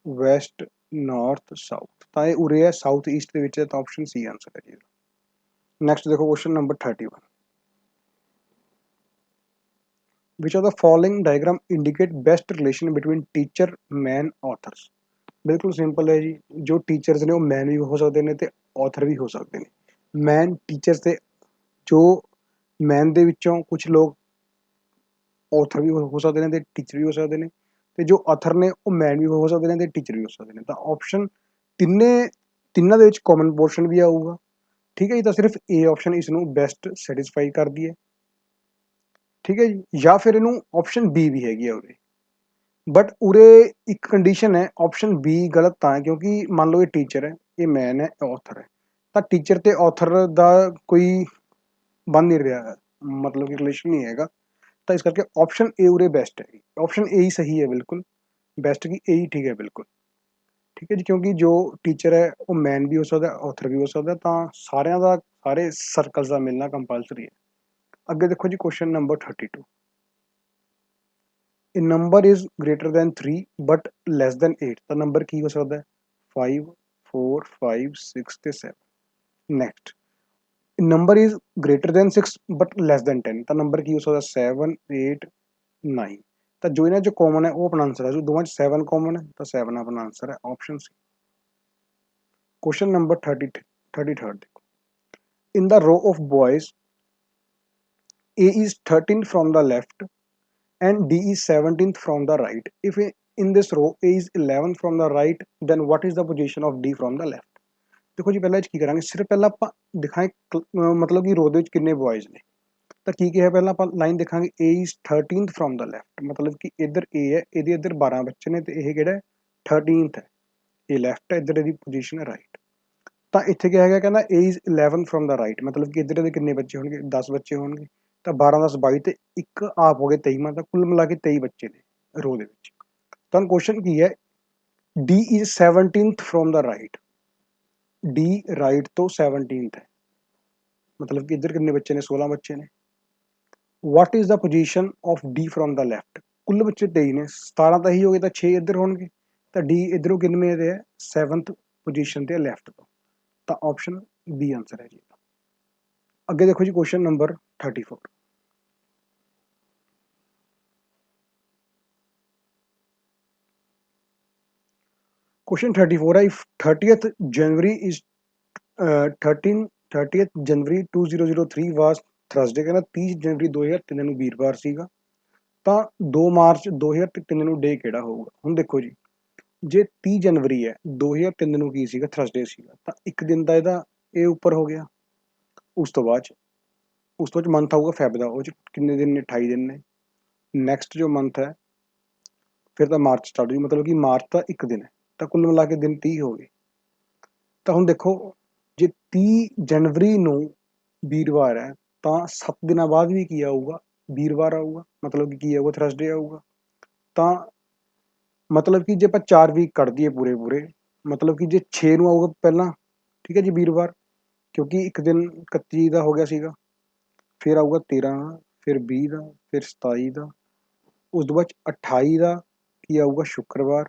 ਵੈਸਟ, ਨਾਰਥ, ਸਾਊਥ, ਤਾਂ ਇਹ ਉਰੇ ਹੈ ਸਾਊਥ ਈਸਟ ਦੇ ਵਿੱਚ ਹੈ, ਤਾਂ ਆਪਸ਼ਨ ਸੀ ਆਂਸਰ ਹੈ ਜੀ। ਨੈਕਸਟ ਦੇਖੋ question number 31। Which of the following diagram indicate best relation between teacher, ਮੈਨ, ਆਥਰਸ। ਬਿਲਕੁਲ ਸਿੰਪਲ ਹੈ ਜੀ, ਜੋ ਟੀਚਰਸ ਨੇ ਉਹ ਮੈਨ ਵੀ ਹੋ ਸਕਦੇ ਨੇ ਤੇ ਆਥਰ ਵੀ ਹੋ ਸਕਦੇ ਨੇ। ਮੈਨ ਟੀਚਰਸ ਦੇ, ਜੋ ਮੈਨ ਦੇ ਵਿੱਚੋਂ ਕੁਝ ਲੋਕ ਆਥਰ ਵੀ ਹੋ ਸਕਦੇ ਨੇ ਤੇ ਟੀਚਰ ਵੀ ਹੋ ਸਕਦੇ ਨੇ, ਤੇ ਜੋ ਆਥਰ ਨੇ ਉਹ ਮੈਨ ਵੀ ਹੋ ਸਕਦੇ ਨੇ ਤੇ ਟੀਚਰ ਵੀ ਹੋ ਸਕਦੇ ਨੇ। ਤਾਂ ਆਪਸ਼ਨ ਤਿੰਨਾਂ ਦੇ ਵਿੱਚ ਕਾਮਨ ਪੋਰਸ਼ਨ ਵੀ ਆਊਗਾ, ਠੀਕ ਹੈ ਜੀ। ਤਾਂ ਸਿਰਫ ਏ ਆਪਸ਼ਨ ਇਸ ਨੂੰ ਬੈਸਟ ਸੈਟੀਸਫਾਈ ਕਰਦੀ ਹੈ, ਠੀਕ ਹੈ ਜੀ। ਜਾਂ ਫਿਰ ਇਹਨੂੰ ਆਪਸ਼ਨ ਬੀ ਵੀ ਹੈਗੀ ਆ ਉਰੇ, ਬਟ ਉਰੇ ਇੱਕ ਕੰਡੀਸ਼ਨ ਹੈ, ਆਪਸ਼ਨ ਬੀ ਗਲਤ ਤਾਂ ਹੈ ਕਿਉਂਕਿ ਮੰਨ ਲਓ ਇਹ ਟੀਚਰ ਹੈ, ਇਹ ਮੈਨ ਹੈ, ਆਥਰ ਹੈ, ਤਾਂ ਟੀਚਰ ਤੇ ਆਥਰ ਦਾ ਕੋਈ ਬਣ ਨਹੀਂ ਰਿਹਾ, ਮਤਲਬ ਕਿ ਰਿਲੇਸ਼ਨ ਨਹੀਂ ਹੈਗਾ, ਤਾਂ ਇਸ ਕਰਕੇ ਆਪਸ਼ਨ ਏ ਉਰੇ ਬੈਸਟ ਹੈ, ਆਪਸ਼ਨ ਏ ਹੀ ਸਹੀ ਹੈ ਬਿਲकुल, ਬੈਸਟ ਕੀ ਏ ਹੀ ਠੀਕ ਹੈ ਬਿਲकुल, ਠੀਕ ਹੈ ਜੀ। ਕਿਉਂਕਿ ਜੋ ਟੀਚਰ ਹੈ ਉਹ ਮੈਨ ਵੀ ਹੋ ਸਕਦਾ, ਆਥਰ ਵੀ ਹੋ ਸਕਦਾ, ਤਾਂ ਸਾਰਿਆਂ ਦਾ, ਸਾਰੇ ਸਰਕਲਸ ਦਾ ਮਿਲਣਾ ਕੰਪਲਸਰੀ ਹੈ। ਅੱਗੇ ਦੇਖੋ ਜੀ question number 32। A number is greater than 3 but less than 8, ਤਾਂ ਨੰਬਰ ਕੀ ਹੋ ਸਕਦਾ ਹੈ 5, 4, 5, 6 ਤੇ 7। Next, number is greater then 6 but less than 10, ਤਾਂ ਨੰਬਰ ਕੀ ਹੋ ਸਕਦਾ 7, 8, 9। ਤਾਂ ਜੋ ਇਹਨਾਂ 'ਚ ਕਾਮਨ ਹੈ ਉਹ ਆਪਣਾ ਆਂਸਰ ਹੈ, ਜੋ ਦੋਵਾਂ 'ਚ 7 ਕਾਮਨ ਹੈ ਤਾਂ 7 ਆਪਣਾ ਆਂਸਰ ਹੈ, ਆਪਸ਼ਨ ਸੀ। ਕੁਐਸਚਨ ਨੰਬਰ 33 ਦੇਖੋ, ਇਨ ਦਾ ਰੋ of ਬॉयज A is 13 from the left and D is 17th from the right. If in this row A is 11 from the right, then what is the position of D from the left? देखो जी पहला की करांगे, सिर्फ पहला ਆਪਾਂ ਦਿਖਾਏ मतलब कि रो ਦੇ ਵਿੱਚ ਕਿੰਨੇ ਬॉयਜ਼ ਨੇ, ਤਾਂ ਕੀ ਕਿਹਾ ਪਹਿਲਾਂ ਆਪਾਂ ਲਾਈਨ ਦੇਖਾਂਗੇ A is 13th from the left, मतलब कि ਇੱਧਰ A ਹੈ, ਇਹਦੇ ਇੱਧਰ 12 ਬੱਚੇ ਨੇ ਤੇ ਇਹ ਕਿਹੜਾ 13th ਹੈ, ਇਹ ਲੈਫਟ ਹੈ, ਇੱਧਰ ਇਹਦੀ ਪੋਜੀਸ਼ਨ ਹੈ ਰਾਈਟ। ਤਾਂ ਇੱਥੇ ਕੀ ਹੈਗਾ, ਕਹਿੰਦਾ A is 11 from the right, मतलब ਕਿ ਇੱਧਰ ਇਹਦੇ ਕਿੰਨੇ ਬੱਚੇ ਹੋਣਗੇ 10 ਬੱਚੇ ਹੋਣਗੇ, ਤਾਂ 12 10 22 ਤੇ ਇੱਕ ਆਪ ਹੋ ਗਏ 23, ਤਾਂ ਕੁੱਲ ਮਿਲਾ ਕੇ 23 ਬੱਚੇ ਨੇ ਰੋ ਦੇ ਵਿੱਚ। ਤਾਂ ਕੁਐਸਚਨ ਕੀ ਹੈ, D is 17th from the right, D right ਤੋਂ 17th ਹੈ, मतलब कि इधर कितने बच्चे ने 16 बच्चे ने। What is the position of D from the left, कुल बच्चे 23 ने, 17 ਤਾਂ ਹੀ ਹੋ ਗਏ ਤਾਂ 6 ਇੱਧਰ ਹੋਣਗੇ, ਤਾਂ ਡੀ ਇੱਧਰੋਂ ਕਿੰਨੇ ਦੇ ਹੈ 7th ਪੋਜੀਸ਼ਨ ਤੇ ਲੈਫਟ ਤੋਂ, ਤਾਂ ਆਪਸ਼ਨ ਬੀ ਆਂਸਰ ਹੈ ਜੀ। ਅੱਗੇ ਦੇਖੋ ਜੀ ਕੁਐਸਚਨ ਨੰਬਰ 34। क्वेश्चन 34 है, if 30th January is 30th January 2003 was Thursday, ਕਹਿੰਦਾ 30 ਜਨਵਰੀ 2003 ਨੂੰ ਵੀਰਵਾਰ ਸੀਗਾ, ਤਾਂ 2 ਮਾਰਚ 2003 ਨੂੰ ਡੇ ਕਿਹੜਾ ਹੋਊਗਾ। ਹੁਣ ਦੇਖੋ ਜੀ, ਜੇ 30 ਜਨਵਰੀ ਹੈ 2003 ਨੂੰ ਕੀ ਸੀਗਾ ਥਰਸਡੇ ਸੀਗਾ, ਤਾਂ ਇੱਕ ਦਿਨ ਦਾ ਇਹਦਾ ਇਹ ਉੱਪਰ ਹੋ ਗਿਆ, ਉਸ ਤੋਂ ਬਾਅਦ ਮੰਥ ਆਊਗਾ ਫੈਬ ਦਾ, ਉਹ 'ਚ ਕਿੰਨੇ ਦਿਨ ਨੇ 28 ਦਿਨ ਨੇ। ਨੈਕਸਟ ਜੋ ਮੰਥ ਹੈ ਫਿਰ ਤਾਂ ਮਾਰਚ ਸਟਾਰਟ ਹੋ, मतलब कि ਮਾਰਚ ਦਾ ਇੱਕ ਦਿਨ ਹੈ, ਤਾਂ ਕੁੱਲ ਮਿਲਾ ਕੇ ਦਿਨ 30 ਹੋ ਗਏ। ਤਾਂ ਹੁਣ ਦੇਖੋ, ਜੇ 30 ਜਨਵਰੀ ਨੂੰ ਵੀਰਵਾਰ ਹੈ ਤਾਂ 7 ਦਿਨਾਂ ਬਾਅਦ ਵੀ ਕੀ ਆਊਗਾ ਵੀਰਵਾਰ ਆਊਗਾ, मतलब कि ਕੀ ਆਊਗਾ ਥਰਸਡੇ ਆਊਗਾ। ਤਾਂ मतलब कि ਜੇ ਆਪਾਂ 4 ਵੀਕ ਕੱਢ ਦਈਏ ਪੂਰੇ, मतलब कि ਜੇ 6 ਨੂੰ ਆਊਗਾ ਪਹਿਲਾਂ, ਠੀਕ ਹੈ ਜੀ ਵੀਰਵਾਰ, ਕਿਉਂਕਿ ਇੱਕ ਦਿਨ 31 ਦਾ ਹੋ ਗਿਆ ਸੀਗਾ, ਫਿਰ ਆਊਗਾ 13 ਦਾ, ਫਿਰ 20 ਦਾ, ਫਿਰ 27 ਦਾ, ਉਸ ਤੋਂ ਬਾਅਦ 28 ਦਾ ਕੀ ਆਊਗਾ ਸ਼ੁੱਕਰਵਾਰ,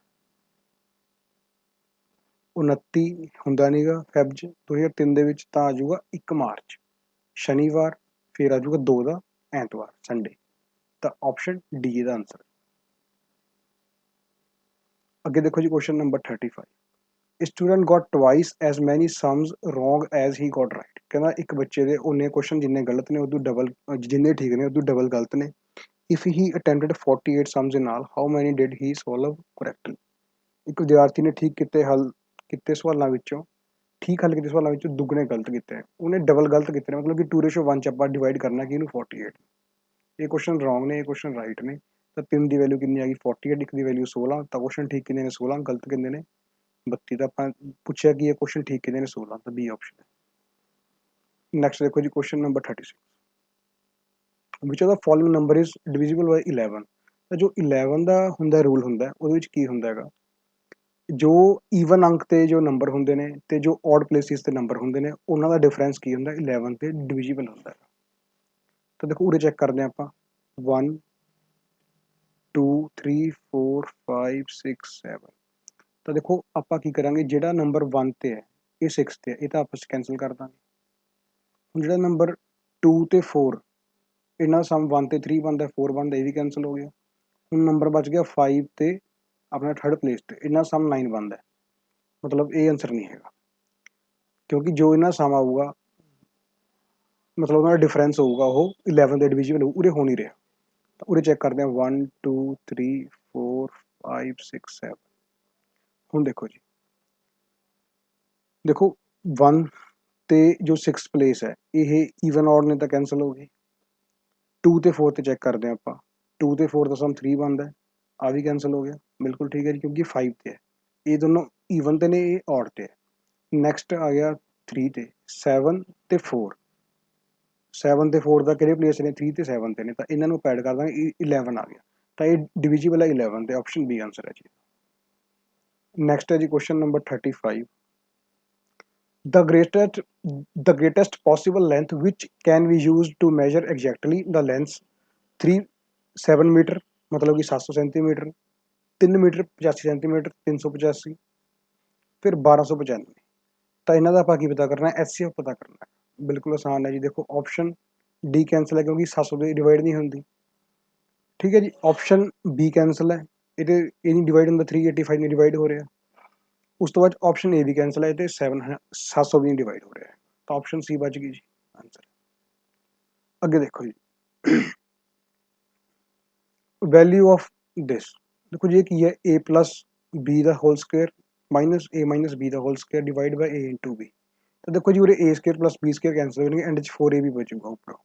29 ਹੁੰਦਾ ਨੀਗਾ ਫੈਬ 'ਚ 2003 ਦੇ ਵਿੱਚ, ਤਾਂ ਆ ਜਾਊਗਾ 1 ਮਾਰਚ ਸ਼ਨੀਵਾਰ, ਫਿਰ ਆ ਜਾਊਗਾ 2 ਦਾ ਐਤਵਾਰ ਸੰਡੇ, ਤਾਂ ਆਪਸ਼ਨ ਡੀ ਦਾ ਆਂਸਰ। ਅੱਗੇ ਦੇਖੋ ਜੀ question number 35। Student got twice as ਮੈਨੀ ਸਮਸ ਰੋਂਗ ਐਜ਼ ਹੀ ਗॉट ਰਾਈਟ, ਕਹਿੰਦਾ ਇੱਕ ਬੱਚੇ ਦੇ ਉਨੇ ਕੁਐਸਚਨ ਜਿੰਨੇ ਗਲਤ ਨੇ ਉਦੋਂ ਡਬਲ, ਜਿੰਨੇ ਠੀਕ ਨੇ ਉਦੋਂ ਡਬਲ ਗਲਤ ਨੇ। If he attempted 48 sums in all how many did he solve correctly. ਇੱਕ ਵਿਦਿਆਰਥੀ ਨੇ ਠੀਕ ਹੱਲ ਕੀਤੇ ਸਵਾਲਾਂ ਵਿੱਚੋਂ ਦੁੱਗਣੇ ਗਲਤ ਕੀਤੇ, ਉਹਨੇ ਡਬਲ ਗਲਤ ਕੀਤੇ ਨੇ, ਮਤਲਬ ਕਿ 2:1 ਚ ਆਪਾਂ ਡਿਵਾਈਡ ਕਰਨਾ ਕਿ ਇਹਨੂੰ 48। ਇਹ ਕੁਐਸਚਨ ਰੋਂਗ ਨੇ, ਇਹ ਕੁਐਸਚਨ ਰਾਈਟ ਨੇ। ਤਾਂ 3 ਦੀ ਵੈਲਿਊ ਕਿੰਨੀ ਆ ਗਈ 48, ਇੱਕ ਦੀ ਵੈਲਿਊ 16। ਤਾਂ ਕੁਐਸਚਨ ਠੀਕ ਕਿੰਨੇ ਨੇ 16, ਗਲਤ ਕਿੰਨੇ ਨੇ 32। ਤਾਂ ਆਪਾਂ ਪੁੱਛਿਆ ਕਿ ਇਹ ਕੁਐਸਚਨ ਠੀਕ ਕਿੰਨੇ ਨੇ 16, ਤਾਂ ਬੀ ਆਪਸ਼ਨ ਹੈ। ਨੈਕਸਟ ਦੇਖੋ ਜੀ question number 36, which of the following number is divisible by 11। ਤਾਂ ਜੋ 11 ਦਾ ਹੁੰਦਾ ਰੂਲ ਹੁੰਦਾ, ਉਹਦੇ ਵਿੱਚ ਕੀ ਹੁੰਦਾ ਹੈਗਾ, ਜੋ ਈਵਨ ਅੰਕ ਤੇ ਜੋ ਨੰਬਰ ਹੁੰਦੇ ਨੇ ਤੇ ਜੋ ਔਡ ਪਲੇਸਿਸ ਤੇ ਨੰਬਰ ਹੁੰਦੇ ਨੇ, ਉਹਨਾਂ ਦਾ ਡਿਫਰੈਂਸ ਕੀ ਹੁੰਦਾ 11 ਤੇ ਡਿਵੀਜ਼ੀਬਲ ਹੁੰਦਾ ਹੈ। ਤਾਂ ਦੇਖੋ ਉਰੇ ਚੈੱਕ ਕਰਦੇ ਹਾਂ ਆਪਾਂ 1 2 3 4 5 6 7। ਤਾਂ ਦੇਖੋ ਆਪਾਂ ਕੀ ਕਰਾਂਗੇ, ਜਿਹੜਾ ਨੰਬਰ 1 ਤੇ ਹੈ ਇਹ 6 ਤੇ ਹੈ, ਇਹ ਤਾਂ ਆਪਸ ਕੈਂਸਲ ਕਰ ਦਾਂਗੇ। ਹੁਣ ਜਿਹੜਾ ਨੰਬਰ 2 ਤੇ 4 ਇਹਨਾਂ ਸਮ 1 ਤੇ 3 ਬਣਦਾ, 4 ਬਣਦਾ, ਇਹ ਵੀ ਕੈਂਸਲ ਹੋ ਗਿਆ। ਹੁਣ ਨੰਬਰ ਬਚ ਗਿਆ 5 ਤੇ ਆਪਣਾ ਥਰਡ ਪਲੇਸ ਤੇ, ਇਹਨਾਂ ਸਮ 9 ਬਣਦਾ, ਮਤਲਬ ਇਹ ਆਂਸਰ ਨਹੀਂ ਹੈਗਾ, ਕਿਉਂਕਿ ਜੋ ਇਹਨਾਂ ਸਮ ਆਊਗਾ ਮਤਲਬ ਉਹਨਾਂ ਦਾ ਡਿਫਰੈਂਸ ਹੋਊਗਾ ਉਹ 11 ਦੇ ਡਿਵੀਜ਼ਨ ਹੋਊ, ਉਰੇ ਹੋ ਨਹੀਂ ਰਿਹਾ। ਤਾਂ ਉਰੇ ਚੈੱਕ ਕਰਦੇ ਹਾਂ 1 2 3 4 5 6 7। ਹੁਣ ਦੇਖੋ ਜੀ, ਦੇਖੋ 1 ਤੇ ਜੋ 6 ਪਲੇਸ ਹੈ ਇਹ ਈਵਨ ਔਡ ਨੇ, ਤਾਂ ਕੈਂਸਲ ਹੋ ਗਈ। 2 ਤੇ 4 ਤੇ ਚੈੱਕ ਕਰਦੇ ਹਾਂ ਆਪਾਂ, 2 ਤੇ 4 ਦਾ ਸਮ 3 ਬਣਦਾ, ਆ ਵੀ ਕੈਂਸਲ ਹੋ ਗਿਆ, ਬਿਲਕੁਲ ਠੀਕ ਹੈ ਜੀ, ਕਿਉਂਕਿ 5 ਤੇ ਹੈ, ਇਹ ਦੋਨੋਂ ਈਵਨ ਤੇ ਨੇ, ਇਹ ਔਡ ਤੇ ਹੈ। ਨੈਕਸਟ ਆ ਗਿਆ 3 ਤੇ 7 ਤੇ 4, 7 ਤੇ 4 ਦਾ ਕਿਹੜੇ ਪਲੇਸ ਨੇ 3 ਤੇ 7 ਤੇ ਨੇ, ਤਾਂ ਇਹਨਾਂ ਨੂੰ ਐਡ ਕਰ ਦਾਂਗੇ 11 ਆ ਗਿਆ, ਤਾਂ ਇਹ ਡਿਵੀਜ਼ੀਬਲ ਹੈ 11 ਤੇ, ਆਪਸ਼ਨ ਬੀ ਆਂਸਰ ਹੈ ਜੀ। ਨੈਕਸਟ ਹੈ ਜੀ question number 35, the greatest possible length which can be used to measure exactly the length 7 metre मतलब कि 700 सेंटीमीटर, 3 मीटर 85 सेंटीमीटर, 385, फिर 1295। ਤਾਂ ਇਹਨਾਂ ਦਾ ਆਪਾਂ ਕੀ ਪਤਾ ਕਰਨਾ ਹੈ, HCF ਪਤਾ ਕਰਨਾ ਹੈ। ਬਿਲਕੁਲ ਆਸਾਨ ਹੈ ਜੀ, ਦੇਖੋ ਆਪਸ਼ਨ ਡੀ ਕੈਂਸਲ ਹੈ ਕਿਉਂਕਿ 700 ਦੀ ਡਿਵਾਈਡ ਨਹੀਂ ਹੁੰਦੀ, ਠੀਕ ਹੈ ਜੀ। ਆਪਸ਼ਨ ਬੀ ਕੈਂਸਲ ਹੈ, ਇਹ ਨਹੀਂ ਡਿਵਾਈਡ ਹੁੰਦਾ, 385 ਨਹੀਂ ਡਿਵਾਈਡ ਹੋ ਰਿਹਾ। ਉਸ ਤੋਂ ਬਾਅਦ ਆਪਸ਼ਨ ਏ ਵੀ ਕੈਂਸਲ ਹੈ, ਤੇ 700 ਵੀ ਨਹੀਂ ਡਿਵਾਈਡ ਹੋ ਰਿਹਾ, ਤਾਂ ਆਪਸ਼ਨ ਸੀ ਬਚ ਗਈ ਜੀ ਆਂਸਰ। ਅੱਗੇ ਦੇਖੋ ਜੀ, ਵੈਲਿਊ ਆਫ ਦਿਸ, ਦੇਖੋ ਜੀ ਇਹ ਕੀ ਹੈ, a ਪਲਸ ਬੀ ਦਾ whole square minus a minus B ਦਾ whole square divide by a into B. ਤਾਂ ਦੇਖੋ ਜੀ ਉਰੇ a square plus b square cancel ਹੋ ਜਾਣਗੇ, ਐਂਡ 'ਚ 4a ਵੀ ਬਚੂਗਾ, ਉੱਪਰੋਂ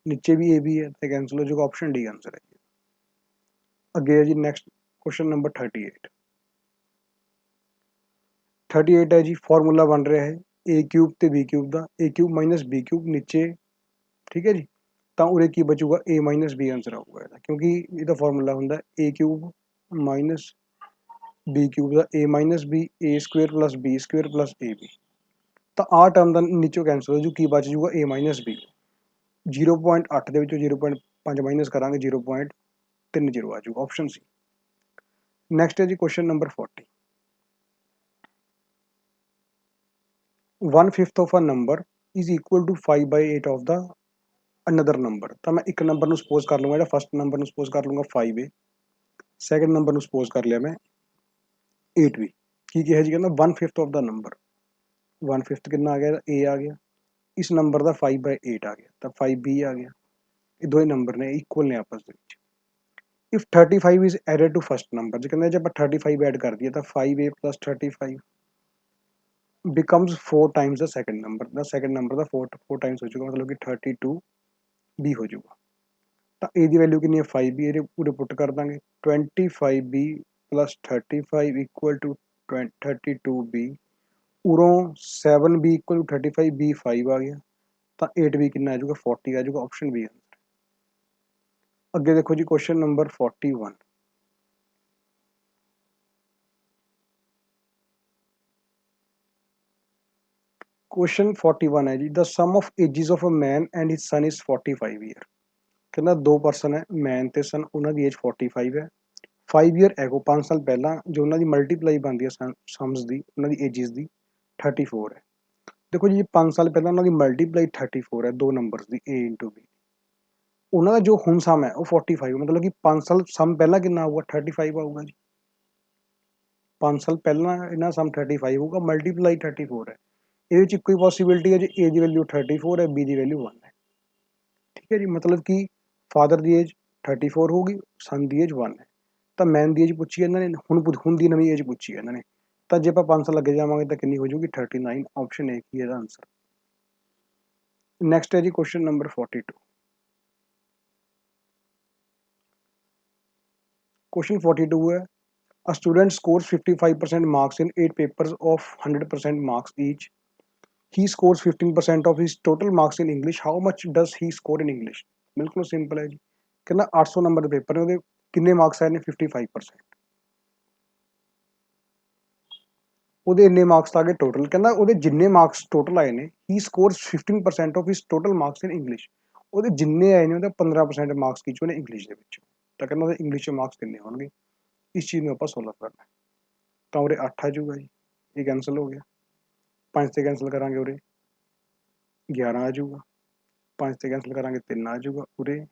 ਨੀਚੇ ਵੀ a ਵੀ ਹੈ ਤੇ ਕੈਂਸਲ ਹੋ ਜਾਊਗਾ, ਆਪਸ਼ਨ ਡੀ ਆਂਸਰ ਹੈ ਜੀ। ਅੱਗੇ ਹੈ ਜੀ ਨੈਕਸਟ ਕੁਐਸਚਨ ਨੰਬਰ 38 ਹੈ ਜੀ, ਫਾਰਮੂਲਾ ਬਣ ਰਿਹਾ ਹੈ a ਕਿਊਬ ਤੇ b cube the, a cube minus b cube ਨੀਚੇ, ਠੀਕ ਹੈ ਜੀ। ਤਾਂ ਉਰੇ ਕੀ ਬਚੂਗਾ a ਮਾਈਨਸ b ਆਂਸਰ ਆਊਗਾ ਇਹਦਾ, ਕਿਉਂਕਿ ਇਹਦਾ ਫਾਰਮੂਲਾ ਹੁੰਦਾ a cube minus b cube the a minus b, a square plus b square plus a b। ਤਾਂ ਆਹ ਟਰਮ ਦਾ ਨੀਚੋਂ ਕੈਂਸਲ ਹੋ ਜੂ, ਕੀ ਬਚ ਜੂਗਾ a ਮਾਈਨਸ b। 0.8 ਦੇ ਵਿੱਚੋਂ 0.5 ਮਾਈਨਸ ਕਰਾਂਗੇ 0.30 ਆ ਜੂਗਾ, ਆਪਸ਼ਨ ਸੀ। ਨੈਕਸਟ ਹੈ ਜੀ question number 40, 1/5 of a number is equal to 5/8 of the another number। ਤਾਂ ਮੈਂ ਇੱਕ ਨੰਬਰ ਨੂੰ ਸਪੋਜ਼ ਕਰ ਲੂੰਗਾ, ਜਿਹੜਾ ਫਸਟ ਨੰਬਰ ਨੂੰ ਸਪੋਜ਼ ਕਰ ਲੂੰਗਾ 5a, ਸੈਕਿੰਡ ਨੰਬਰ ਨੂੰ ਸਪੋਜ਼ ਕਰ ਲਿਆ ਮੈਂ 8b। ਕੀ ਕਿਹਾ ਜੀ, ਕਹਿੰਦਾ 1/5 ਆਫ ਦਾ ਨੰਬਰ, 1/5 ਕਿੰਨਾ ਆ ਗਿਆ, a ਆ ਗਿਆ, ਇਸ ਨੰਬਰ ਦਾ 5/8 ਆ ਗਿਆ, ਤਾਂ 5b ਆ ਗਿਆ। ਇਹ ਦੋਵੇਂ ਨੰਬਰ ਨੇ ਇਕੁਅਲ ਨੇ ਆਪਸ ਦੇ ਵਿੱਚ। If 35 is added to first number, ਜੇ ਕਹਿੰਦਾ ਜੇ ਆਪਾਂ 35 ਐਡ ਕਰ ਦਈਏ ਤਾਂ 5a ਪਲਸ 35 ਬਿਕਮਸ 4 ਟਾਈਮਸ ਦਾ ਸੈਕਿੰਡ ਨੰਬਰ, ਦਾ ਸੈਕਿੰਡ ਨੰਬਰ ਦਾ 4 ਟਾਈਮਸ ਹੋ ਜਾਊਗਾ, ਮਤਲਬ ਕਿ 32b ਹੋ ਜਾਊਗਾ। ਤਾਂ a ਦੀ ਵੈਲਿਊ ਕਿੰਨੀ ਹੈ 5b, ਇਹਦੇ ਪੂਰੇ ਪੁੱਟ ਕਰ ਦਾਂਗੇ 25b plus 35 equal to 32b, ਉਰੋਂ 7b ਇਕੁਅਲ ਟੂ 35b 5 ਆ ਗਿਆ, ਤਾਂ 8b ਕਿੰਨਾ ਆ ਜਾਊਗਾ 40 ਆ ਜਾਊਗਾ, ਆਪਸ਼ਨ ਬੀ ਆਂਸਰ। ਅੱਗੇ ਦੇਖੋ ਜੀ ਕੁਐਸਚਨ ਨੰਬਰ 41, ਕੁਐਸਚਨ 41 ਹੈ ਜੀ, the sum of ages of a man and his son is 45 year. ਕਹਿੰਦਾ ਦੋ ਪਰਸਨ ਹੈ, ਮੈਨ ਤੇ ਸਨ, ਉਹਨਾਂ ਦੀ ਏਜ 45 ਹੈ। 5 ਈਅਰ ਐਗੋ 5 ਸਾਲ ਪਹਿਲਾਂ ਜੋ ਉਹਨਾਂ ਦੀ ਮਲਟੀਪਲਾਈ ਬਣਦੀ ਹੈ ਸਮਸ ਦੀ, ਉਹਨਾਂ ਦੀ ਏਜਿਸ ਦੀ 34 ਹੈ। ਦੇਖੋ ਜੀ 5 ਸਾਲ ਪਹਿਲਾਂ ਉਹਨਾਂ ਦੀ ਮਲਟੀਪਲਾਈ 34 ਹੈ, ਦੋ numbers the a into b। ਉਹਨਾਂ ਦਾ ਜੋ ਹੁਣ ਸਮ ਹੈ ਉਹ 45, ਮਤਲਬ ਕਿ 5 ਸਾਲ ਸਮ ਪਹਿਲਾਂ ਕਿੰਨਾ ਆਊਗਾ 35 ਆਊਗਾ ਜੀ। 5 ਸਾਲ ਪਹਿਲਾਂ ਇਹਨਾਂ ਸਮ 35 ਹੋਊਗਾ, ਮਲਟੀਪਲਾਈ 34 ਹੈ। ਇਹਦੇ ਵਿੱਚ ਇੱਕੋ ਹੀ ਪੋਸੀਬਿਲਿਟੀ ਹੈ ਜੀ, a ਦੀ ਵੈਲਿਊ 34 ਹੈ, b ਦੀ ਵੈਲਿਊ 1 ਹੈ, ਠੀਕ ਹੈ ਜੀ। ਮਤਲਬ ਕਿ ਫਾਦਰ ਦੀ ਏਜ 34 ਹੋਊਗੀ, ਸਨ ਦੀ ਏਜ 1 ਹੈ। ਤਾਂ ਮੈਨ ਦੀ ਏਜ ਪੁੱਛੀ ਇਹਨਾਂ ਨੇ, ਹੁਣ ਦੀ ਨਵੀਂ ਏਜ ਪੁੱਛੀ ਹੈ ਇਹਨਾਂ ਨੇ, ਤਾਂ ਜੇ ਆਪਾਂ 5 ਸਾਲ ਲੱਗੇ ਜਾਵਾਂਗੇ ਤਾਂ ਕਿੰਨੀ ਹੋ ਜਾਊਗੀ 39। ਆਪਸ਼ਨ ਏ ਕੀ ਇਹਦਾ ਆਂਸਰ। ਨੈਕਸਟ ਹੈ ਜੀ ਕੁਐਸਚਨ ਨੰਬਰ 42। क्वेश्चन 42 है, a student scores 55% marks in 8 papers of 100% marks each. He scores 15% of his total marks in English. How much does he score in English? बिल्कुल simple है जी। कहना 800 number ਦੇ paper ਨੇ, ਉਹਦੇ ਕਿੰਨੇ ਮਾਰਕਸ ਆਏ ਨੇ 55%। ਉਹਦੇ ਇੰਨੇ ਮਾਰਕਸ ਆ ਗਏ ਟੋਟਲ। ਕਹਿੰਦਾ ਉਹਦੇ ਜਿੰਨੇ ਮਾਰਕਸ ਟੋਟਲ ਆਏ ਨੇ, he scores 15% of his total marks in English. ਉਹਦੇ ਜਿੰਨੇ ਆਏ ਨੇ ਉਹਦੇ 15% ਮਾਰਕਸ ਕੀ ਚੋਂ ਨੇ ਇੰਗਲਿਸ਼ ਦੇ ਵਿੱਚ। ਤਾਂ ਕਹਿੰਦਾ ਉਹਦੇ ਇੰਗਲਿਸ਼ 'ਚ ਮਾਰਕਸ ਕਿੰਨੇ ਹੋਣਗੇ, ਇਸ ਚੀਜ਼ ਨੂੰ ਆਪਾਂ ਸੋਲਵ ਕਰਨਾ। ਤਾਂ ਉਰੇ 8 ਆ ਜਾਊਗਾ ਜੀ, ਇਹ ਕੈਂਸਲ ਹੋ ਗਿਆ। 5 ਤੇ ਕੈਂਸਲ ਕਰਾਂਗੇ ਉਰੇ 11 ਆ ਜਾਊਗਾ। 5 ਤੇ ਕੈਂਸਲ ਕਰਾਂਗੇ 3 ਆ ਜਾਊਗਾ। ਉਰੇ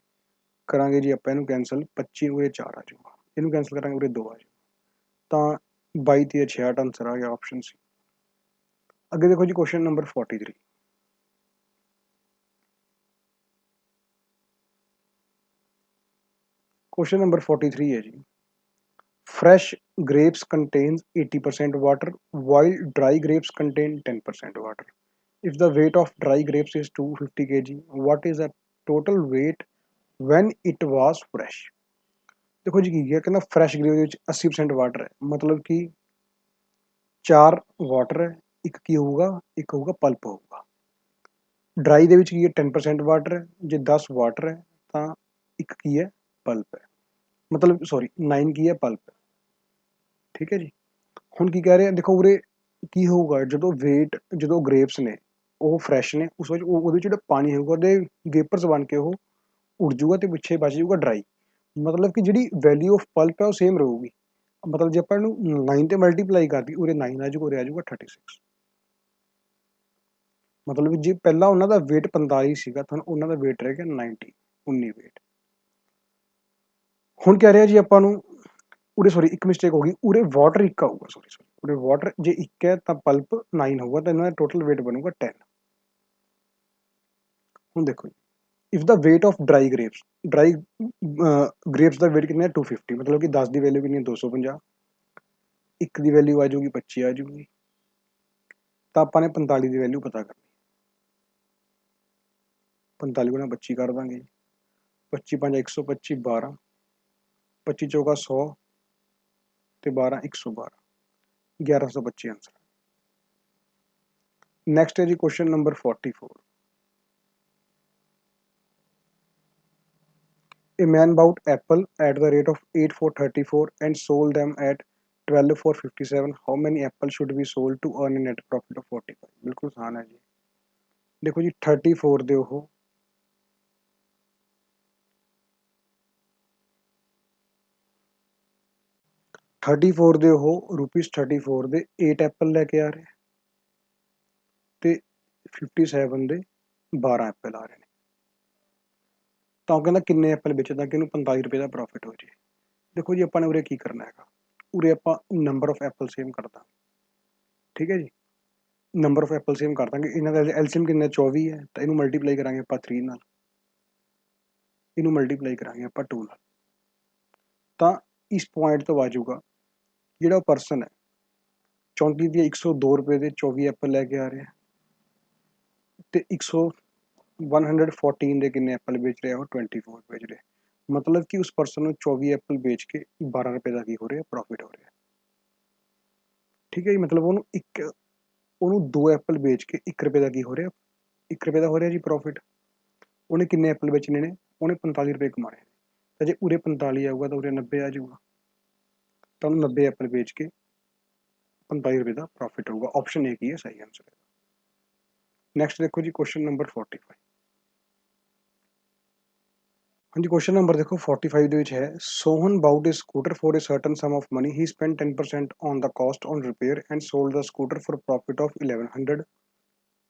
ਕਰਾਂਗੇ ਜੀ ਆਪਾਂ ਇਹਨੂੰ ਕੈਂਸਲ 25, ਉਰੇ 4 ਆ ਜਾਊਗਾ। ਇਹਨੂੰ ਕੈਂਸਲ ਕਰਾਂਗੇ ਉਰੇ 2 ਆ ਜਾਊਗਾ। ਤਾਂ 22 ਤੇ 66 ਆਂਸਰ ਆ ਗਿਆ ਆਪਸ਼ਨ ਸੀ। ਅੱਗੇ ਦੇਖੋ ਜੀ ਕੁਐਸਚਨ ਨੰਬਰ 43। क्वेश्चन नंबर 43 है जी, fresh grapes contains 80% water while dry grapes contain 10% water. If the weight of dry grapes is 250 kg, what is the total weight when it was fresh? देखो जी की कहना fresh grep ਦੇ ਵਿੱਚ 80% water ਹੈ, ਮਤਲਬ ਕਿ 4 water ਹੈ, ਇੱਕ ਹੋਊਗਾ ਪਲਪ ਹੋਊਗਾ। ਡਰਾਈ ਦੇ ਵਿੱਚ ਕੀ ਹੈ 10% ਵਾਟਰ ਹੈ, ਜੇ 10 ਵਾਟਰ ਹੈ ਤਾਂ ਇੱਕ ਕੀ ਹੈ ਪਲਪ ਹੈ, ਮਤਲਬ ਸੌਰੀ 9 ਕੀ ਹੈ ਪਲਪ ਹੈ। ਠੀਕ ਹੈ ਜੀ। ਹੁਣ ਕੀ ਕਹਿ ਰਹੇ ਆ, ਦੇਖੋ ਉਰੇ ਕੀ ਹੋਊਗਾ ਜਦੋਂ ਗ੍ਰੇਪਸ ਨੇ ਉਹ ਫਰੈਸ਼ ਨੇ, ਉਸ ਵਿੱਚ ਉਹਦੇ ਜਿਹੜਾ ਪਾਣੀ ਹੋਊਗਾ ਉਹਦੇ ਵੇਪਰਸ ਬਣ ਕੇ ਉਹ ਉੜ ਜੂਗਾ ਤੇ ਪਿੱਛੇ ਬਚ ਜੂਗਾ ਡਰਾਈ। ਮਤਲਬ ਕਿ ਜਿਹੜੀ ਵੈਲਿਊ ਆਫ ਪਲਪ ਹੈ ਉਹ ਸੇਮ ਰਹੂਗੀ। ਮਤਲਬ ਜੇ ਆਪਾਂ ਇਹਨੂੰ 9 ਤੇ ਮਲਟੀਪਲਾਈ ਕਰਦੀ ਉਰੇ 9 ਆ ਜਾਊਗਾ, ਉਰੇ ਆ ਜਾਊਗਾ 36। ਮਤਲਬ ਜੇ ਪਹਿਲਾਂ ਉਹਨਾਂ ਦਾ weight 45 ਸੀਗਾ ਤਾਂ ਉਹਨਾਂ ਦਾ weight ਰਹਿ ਗਿਆ 19 weight। ਹੁਣ ਕਹਿ ਰਿਹਾ ਜੀ ਆਪਾਂ ਨੂੰ ਉਰੇ ਸੌਰੀ ਇੱਕ ਮਿਸਟੇਕ ਹੋ ਗਈ, ਉਰੇ ਵਾਟਰ ਇੱਕ ਆਊਗਾ, ਸੌਰੀ ਉਰੇ ਵਾਟਰ ਜੇ ਇੱਕ ਹੈ ਤਾਂ ਪਲਪ 9 ਹੋਊਗਾ ਤਾਂ ਇਹਨਾਂ ਦਾ ਟੋਟਲ weight ਬਣੂਗਾ 10। ਹੁਣ ਦੇਖੋ ਜੀ, if the weight of dry grapes the weight ਕਿੰਨਾ ਹੈ 250, ਮਤਲਬ ਕਿ 10 ਦੀ ਵੈਲਿਊ ਕਿੰਨੀ ਹੈ 250, ਇੱਕ ਦੀ ਵੈਲਿਊ ਆ ਜਾਊਗੀ 25 ਆ ਜਾਊਗੀ। ਤਾਂ ਆਪਾਂ ਨੇ 45 ਦੀ ਵੈਲਿਊ ਪਤਾ ਕਰਨੀ। 45 ਗੁਣਾ 25 ਕਰ ਦਾਂਗੇ, 25 5 125 12, 25 ਚੌਗਾ 100 ਤੇ 12 112, 1125 ਆਂਸਰ। नेक्स्ट है जी question number 44। A man bought apple at the rate of 8 for 34 and sold them at 12 for 57. How many apples should be sold to earn a net profit of 45? बिल्कुल आसान है जी। देखो जी 34 दे हो 34 ਦੇ ਉਹ ਰੁਪੀਸ 34 ਦੇ 8 Apple ਲੈ ਕੇ ਆ ਰਹੇ ਤੇ 57 ਦੇ 12 ਐਪਲ ਆ ਰਹੇ ਨੇ। ਤਾਂ ਉਹ ਕਹਿੰਦਾ ਕਿੰਨੇ ਐਪਲ ਵੇਚਦਾ ਕਿ ਇਹਨੂੰ 45 ਰੁਪਏ ਦਾ ਪ੍ਰੋਫਿਟ ਹੋ ਜੇ। ਦੇਖੋ ਜੀ ਆਪਾਂ ਨੇ ਉਰੇ ਕੀ ਕਰਨਾ ਹੈਗਾ, ਉਰੇ ਆਪਾਂ ਨੰਬਰ ਆਫ ਐਪਲ ਸੇਮ ਕਰ ਦਾਂਗੇ। ਠੀਕ ਹੈ ਜੀ, ਨੰਬਰ ਆਫ ਐਪਲ ਸੇਮ ਕਰ ਦਾਂਗੇ। ਇਹਨਾਂ ਦਾ ਐਲਸੀਐਮ ਕਿੰਨਾ 24 ਹੈ, ਤਾਂ ਇਹਨੂੰ ਮਲਟੀਪਲਾਈ ਕਰਾਂਗੇ ਆਪਾਂ 3 ਨਾਲ, ਇਹਨੂੰ ਮਲਟੀਪਲਾਈ ਕਰਾਂਗੇ ਆਪਾਂ 2 ਨਾਲ। ਤਾਂ ਇਸ ਪੁਆਇੰਟ ਤੋਂ ਆ ਜਾਊਗਾ ਜਿਹੜਾ ਪਰਸਨ ਹੈ 34 ਦੇ 102 ਰੁਪਏ ਦੇ 24 ਐਪਲ ਲੈ ਕੇ ਆ ਰਿਹਾ ਤੇ 114 ਦੇ ਕਿੰਨੇ ਐਪਲ ਵੇਚ ਰਿਹਾ, ਉਹ 24 ਵੇਚ ਰਿਹਾ। ਮਤਲਬ ਕਿ ਉਸ ਪਰਸਨ ਨੂੰ 24 ਐਪਲ ਵੇਚ ਕੇ 12 ਰੁਪਏ ਦਾ ਕੀ ਹੋ ਰਿਹਾ ਪ੍ਰੋਫਿਟ ਹੋ ਰਿਹਾ। ਠੀਕ ਹੈ ਜੀ, ਮਤਲਬ ਉਹਨੂੰ 2 ਐਪਲ ਵੇਚ ਕੇ 1 ਰੁਪਏ ਦਾ ਕੀ ਹੋ ਰਿਹਾ, 1 ਰੁਪਏ ਦਾ ਹੋ ਰਿਹਾ ਜੀ ਪ੍ਰੋਫਿਟ। ਉਹਨੇ ਕਿੰਨੇ ਐਪਲ ਵੇਚਣੇ ਨੇ, ਉਹਨੇ 45 ਰੁਪਏ ਕਮਾਣੇ ਨੇ। ਤਾਂ ਜੇ ਉਰੇ 45 ਆਊਗਾ ਤਾਂ ਉਰੇ 90 ਆ ਜਾਊਗਾ, ਤਾਂ ਉਹਨੂੰ 90 ਐਪਲ ਵੇਚ ਕੇ 45 ਰੁਪਏ ਦਾ ਪ੍ਰੋਫਿਟ ਹੋਊਗਾ। ਆਪਸ਼ਨ ਏ ਕੀ ਹੈ ਸਹੀ ਆਂਸਰ ਹੈ। ਨੈਕਸਟ ਦੇਖੋ ਜੀ ਕੁਐਸਚਨ ਨੰਬਰ 45। ਹਾਂਜੀ ਕੁਐਸਚਨ ਨੰਬਰ ਦੇਖੋ 45 ਦੇ ਵਿੱਚ ਹੈ, Sohan bout A scooter for a certain sum of money. He spent 10% on the cost on repair and sold the scooter for profit of 1100.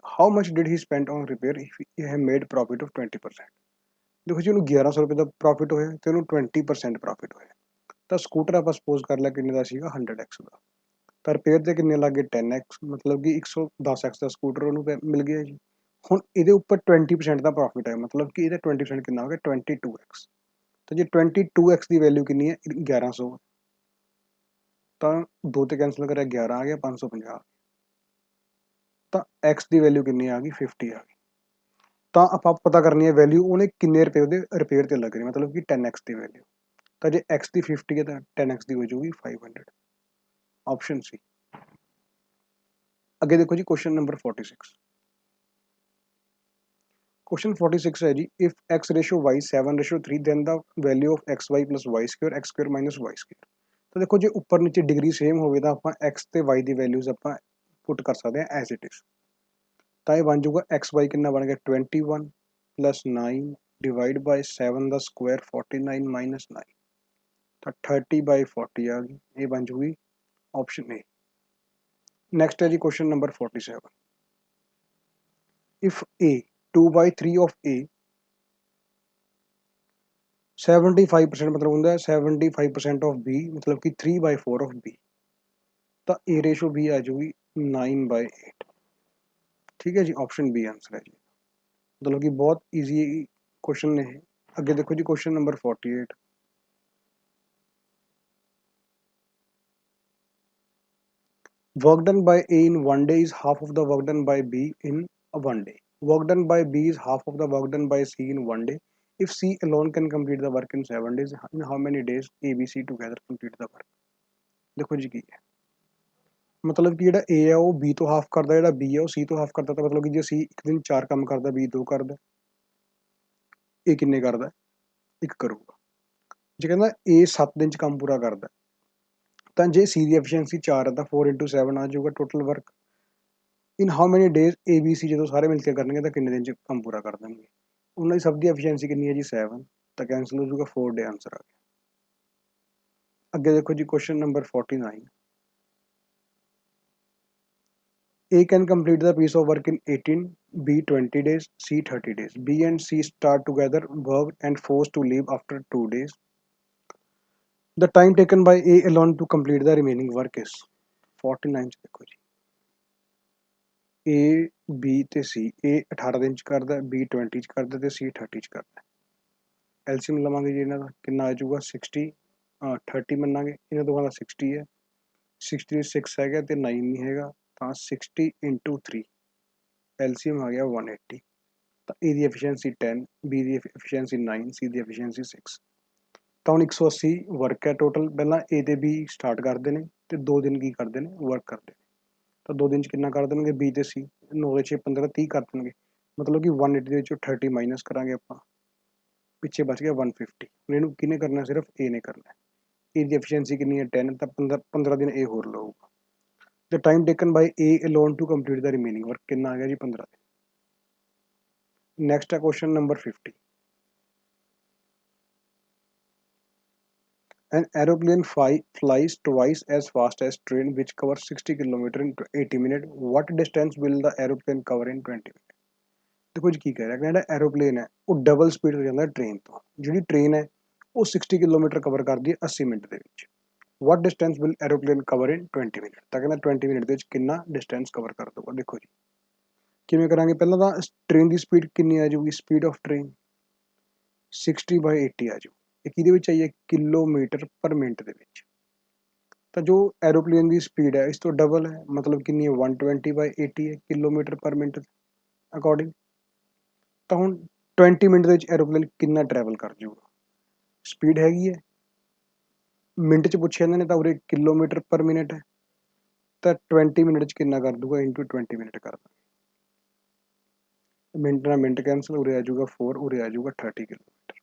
How much did he spend on repair if he had made profit of 20%? ਦੇਖੋ ਜੀ ਉਹਨੂੰ 1100 ਰੁਪਏ ਦਾ profit ਹੋਇਆ ਤੇ ਉਹਨੂੰ 20% profit ਹੋਇਆ। ਤਾਂ scooter ਆਪਾਂ ਸਪੋਜ਼ ਕਰ ਲਿਆ ਕਿੰਨੇ ਦਾ ਸੀਗਾ 100x ਦਾ, ਤਾਂ ਰਿਪੇਅਰ ਤੇ ਕਿੰਨੇ ਲੱਗੇ 10x, ਮਤਲਬ ਕਿ 110x ਦਾ ਸਕੂਟਰ ਉਹਨੂੰ ਮਿਲ ਗਿਆ ਜੀ। ਹੁਣ ਇਹਦੇ ਉੱਪਰ 20% ਦਾ ਪ੍ਰੋਫਿਟ ਹੈ, ਮਤਲਬ ਕਿ ਇਹਦਾ 20% ਕਿੰਨਾ ਹੋ ਗਿਆ 22x। ਤਾਂ ਜੇ 22x ਦੀ ਵੈਲਿਊ ਕਿੰਨੀ ਹੈ 1100 ਤਾਂ 2 ਤੇ ਕੈਂਸਲ ਕਰਿਆ 11 ਆ ਗਿਆ 550 ਤਾਂ x ਦੀ ਵੈਲਿਊ ਕਿੰਨੀ ਆ ਗਈ 50 ਆ ਗਈ। ਤਾਂ ਆਪਾਂ ਪਤਾ ਕਰਨੀ ਹੈ ਵੈਲਿਊ ਉਹਨੇ ਕਿੰਨੇ ਰੁਪਏ ਉਹਦੇ ਰਿਪੇਅਰ ਤੇ ਲੱਗਣੇ ਮਤਲਬ ਕਿ 10x ਦੀ ਵੈਲਿਊ। ਤਾਂ ਜੇ x ਦੀ 50 ਹੈ ਤਾਂ 10x ਦੀ ਹੋ ਜਾਊਗੀ 500 ਆਪਸ਼ਨ ਸੀ। ਅੱਗੇ ਦੇਖੋ ਜੀ ਕੁਐਸਚਨ ਨੰਬਰ 46। Question 46 है जी if x ratio y 7 ratio 3 then the value of xy plus y square minus y square। ਤਾਂ ਦੇਖੋ ਜੇ ਉੱਪਰ ਨੀਚੇ ਡਿਗਰੀ ਸੇਮ ਹੋਵੇ ਤਾਂ ਆਪਾਂ x ਤੇ y ਦੀ ਵੈਲਿਊਜ਼ ਆਪਾਂ ਪੁੱਟ ਕਰ ਸਕਦੇ ਹਾਂ ਐਜ਼ ਇਟ ਇਜ਼। ਤਾਂ ਇਹ ਬਣ ਜਾਊਗਾ xy ਕਿੰਨਾ ਬਣ ਗਿਆ 21 plus 9 ਡਿਵਾਈਡ ਬਾਈ 7 ਦਾ ਸਕੁਆਇਰ 49 ਮਾਈਨਸ 9 ਤਾਂ 30/40 ਆ ਗਈ। ਇਹ ਬਣ ਜੂਗੀ ਆਪਸ਼ਨ ਏ। ਨੈਕਸਟ ਹੈ ਜੀ question number 47। if a 2/3 of a 75% मतलब ਹੁੰਦਾ 75% of b मतलब कि 3/4 of b ਤਾਂ a ਰੇਸ਼ੋ b ਆ ਜਾਊਗੀ 9/8। ਠੀਕ ਹੈ ਜੀ ਆਪਸ਼ਨ ਬੀ ਆंसर ਹੈ ਜੀ। मतलब कि बहुत ईजी क्वेश्चन ने। ਅੱਗੇ ਦੇਖੋ ਜੀ question number 48। work done by a in 1 day is half of the work done by b in a 1 day। work done by b is half of the work done by c in 1 day। if c alone can complete the work in 7 days in how many days a b c together complete the work। ਦੇਖੋ ਜੀ ਕੀ ਹੈ ਮਤਲਬ ਕਿ ਜਿਹੜਾ A ਹੈ ਉਹ B ਤੋਂ half ਕਰਦਾ, ਜਿਹੜਾ B ਹੈ ਉਹ C ਤੋਂ ਹਾਫ ਕਰਦਾ। ਤਾਂ ਮਤਲਬ ਕਿ ਜੇ C ਇੱਕ ਦਿਨ 4 ਕੰਮ ਕਰਦਾ B 2 ਕਰਦਾ, ਇਹ ਕਿੰਨੇ ਕਰਦਾ 1 ਕਰੂਗਾ। ਜੇ ਕਹਿੰਦਾ A 7 ਦਿਨ 'ਚ ਕੰਮ ਪੂਰਾ ਕਰਦਾ ਤਾਂ ਜੇ C ਦੀ ਐਫੀਸ਼ੀਐਂਸੀ 4 ਹੈ ਤਾਂ 4 × 7 ਆ ਜਾਊਗਾ total work in how many days A B C ਜਦੋਂ ਸਾਰੇ ਮਿਲ ਕੇ ਕਰਨਗੇ ਤਾਂ ਕਿੰਨੇ ਦਿਨ 'ਚ ਕੰਮ ਪੂਰਾ ਕਰ ਦੇਣਗੇ। ਉਹਨਾਂ ਦੀ ਸਭ ਦੀ ਐਫੀਸ਼ੀਐਂਸੀ ਕਿੰਨੀ ਹੈ ਜੀ 7 ਤਾਂ ਕੈਂਸਲ ਹੋ ਜਾਊਗਾ 4 ਡੇ ਆਂਸਰ ਆ ਗਿਆ। ਅੱਗੇ ਦੇਖੋ ਜੀ question number 49। A can complete the piece of work in 18, B 20 days, C 30 days। B and C start together work and forced to leave after 2 days। The time taken by A alone to complete the remaining work is 49 ਚ ਦੇਖੋ ਜੀ A, B ਤੇ C A 18 ਦਿਨ ਚ ਕਰਦਾ, B 20 ਚ ਕਰਦਾ ਤੇ C 30 ਚ ਕਰਦਾ। ਐਲਸੀਐਮ ਲਵਾਂਗੇ ਜੀ ਇਹਨਾਂ ਦਾ ਕਿੰਨਾ ਆ ਜਾਊਗਾ 60 30 ਮੰਨਾਂਗੇ ਇਹਨਾਂ ਦੋਵਾਂ ਦਾ 60 ਹੈ 60 6 ਹੈਗਾ ਤੇ 9 ਨਹੀਂ ਹੈਗਾ ਤਾਂ 60 × 3 ਐਲਸੀਐਮ ਆ ਗਿਆ 180। ਤਾਂ A the efficiency 10 B the efficiency 9 C the efficiency 6। ਤਾਂ ਹੁਣ 180 ਵਰਕ ਹੈ ਟੋਟਲ। ਪਹਿਲਾਂ A ਤੇ B ਸਟਾਰਟ ਕਰਦੇ ਨੇ ਤੇ 2 ਦਿਨ ਕੀ ਕਰਦੇ ਨੇ ਵਰਕ ਕਰਦੇ ਨੇ। ਤਾਂ 2 ਦਿਨ 'ਚ ਕਿੰਨਾ ਕਰ ਦੇਣਗੇ B ਤੇ C 9 6 15 30 ਕਰ ਦੇਣਗੇ ਮਤਲਬ ਕਿ 180 ਦੇ ਵਿੱਚੋਂ 30 ਮਾਈਨਸ ਕਰਾਂਗੇ ਆਪਾਂ ਪਿੱਛੇ ਬਚ ਗਿਆ 150। ਹੁਣ ਇਹਨੂੰ ਕਿਹਨੇ ਕਰਨਾ ਸਿਰਫ A ਨੇ ਕਰਨਾ। A ਦੀ ਐਫੀਸ਼ੀਐਂਸੀ ਕਿੰਨੀ ਹੈ 10 ਤਾਂ 15 ਦਿਨ A ਹੋਰ ਲਊਗਾ। The time taken by A alone to complete the remaining work ਕਿੰਨਾ ਆ ਗਿਆ ਜੀ 15 ਦਿਨ। ਨੈਕਸਟ ਹੈ question number 50। An aeroplane flies twice as fast as train which covers 60 km in 80 minutes। What distance will the aeroplane cover in 20 minutes। ਦੇਖੋ ਜੀ ਕੀ ਕਹਿ ਰਿਹਾ ਕਿ ਜਿਹੜਾ ਐਰੋਪਲੇਨ ਹੈ ਉਹ ਡਬਲ ਸਪੀਡ ਤੇ ਜਾਂਦਾ ਟ੍ਰੇਨ ਤੋਂ। ਜਿਹੜੀ ਟ੍ਰੇਨ ਹੈ ਉਹ 60 ਕਿਲੋਮੀਟਰ ਕਵਰ ਕਰਦੀ ਹੈ 80 ਮਿੰਟ ਦੇ ਵਿੱਚ। What distance will aeroplane cover in 20 minute. ਤਾਂ ਕਹਿੰਦਾ 20 ਮਿੰਟ ਦੇ ਵਿੱਚ ਕਿੰਨਾ ਡਿਸਟੈਂਸ ਕਵਰ ਕਰ ਦਊਗਾ। ਦੇਖੋ ਜੀ ਕਿਵੇਂ ਕਰਾਂਗੇ ਪਹਿਲਾਂ ਤਾਂ ਟ੍ਰੇਨ ਦੀ ਸਪੀਡ ਕਿੰਨੀ ਆ ਜਾਊਗੀ ਸਪੀਡ ਆਫ ਟ੍ਰੇਨ 60/80 ਆ ਜਾਊ। ਇਹ ਕਿਹਦੇ ਵਿੱਚ ਆਈਏ ਕਿਲੋਮੀਟਰ ਪਰ ਮਿੰਟ ਦੇ ਵਿੱਚ। ਤਾਂ ਜੋ ਐਰੋਪਲੇਨ ਦੀ ਸਪੀਡ ਹੈ ਇਸ ਤੋਂ ਡਬਲ ਹੈ ਮਤਲਬ ਕਿੰਨੀ ਹੈ 120/80 ਹੈ ਕਿਲੋਮੀਟਰ ਪਰ ਮਿੰਟ ਅਕੋਰਡਿੰਗ। ਤਾਂ ਹੁਣ 20 ਮਿੰਟ ਦੇ ਵਿੱਚ ਐਰੋਪਲੇਨ ਕਿੰਨਾ ਟਰੈਵਲ ਕਰ ਜਾਊਗਾ। ਸਪੀਡ ਹੈਗੀ ਹੈ ਮਿੰਟ 'ਚ ਪੁੱਛਿਆ ਇਹਨਾਂ ਨੇ ਤਾਂ ਉਰੇ ਕਿਲੋਮੀਟਰ ਪਰ ਮਿੰਟ ਹੈ ਤਾਂ 20 ਮਿੰਟ 'ਚ ਕਿੰਨਾ ਕਰ ਦੂਗਾ ਇੰਟੂ 20 ਮਿੰਟ ਕਰ ਦਾਂਗੇ। ਮਿੰਟ ਨਾਲ ਮਿੰਟ ਕੈਂਸਲ ਉਰੇ ਆ ਜਾਊਗਾ 4 ਉਰੇ ਆ ਜਾਊਗਾ 30 ਕਿਲੋਮੀਟਰ।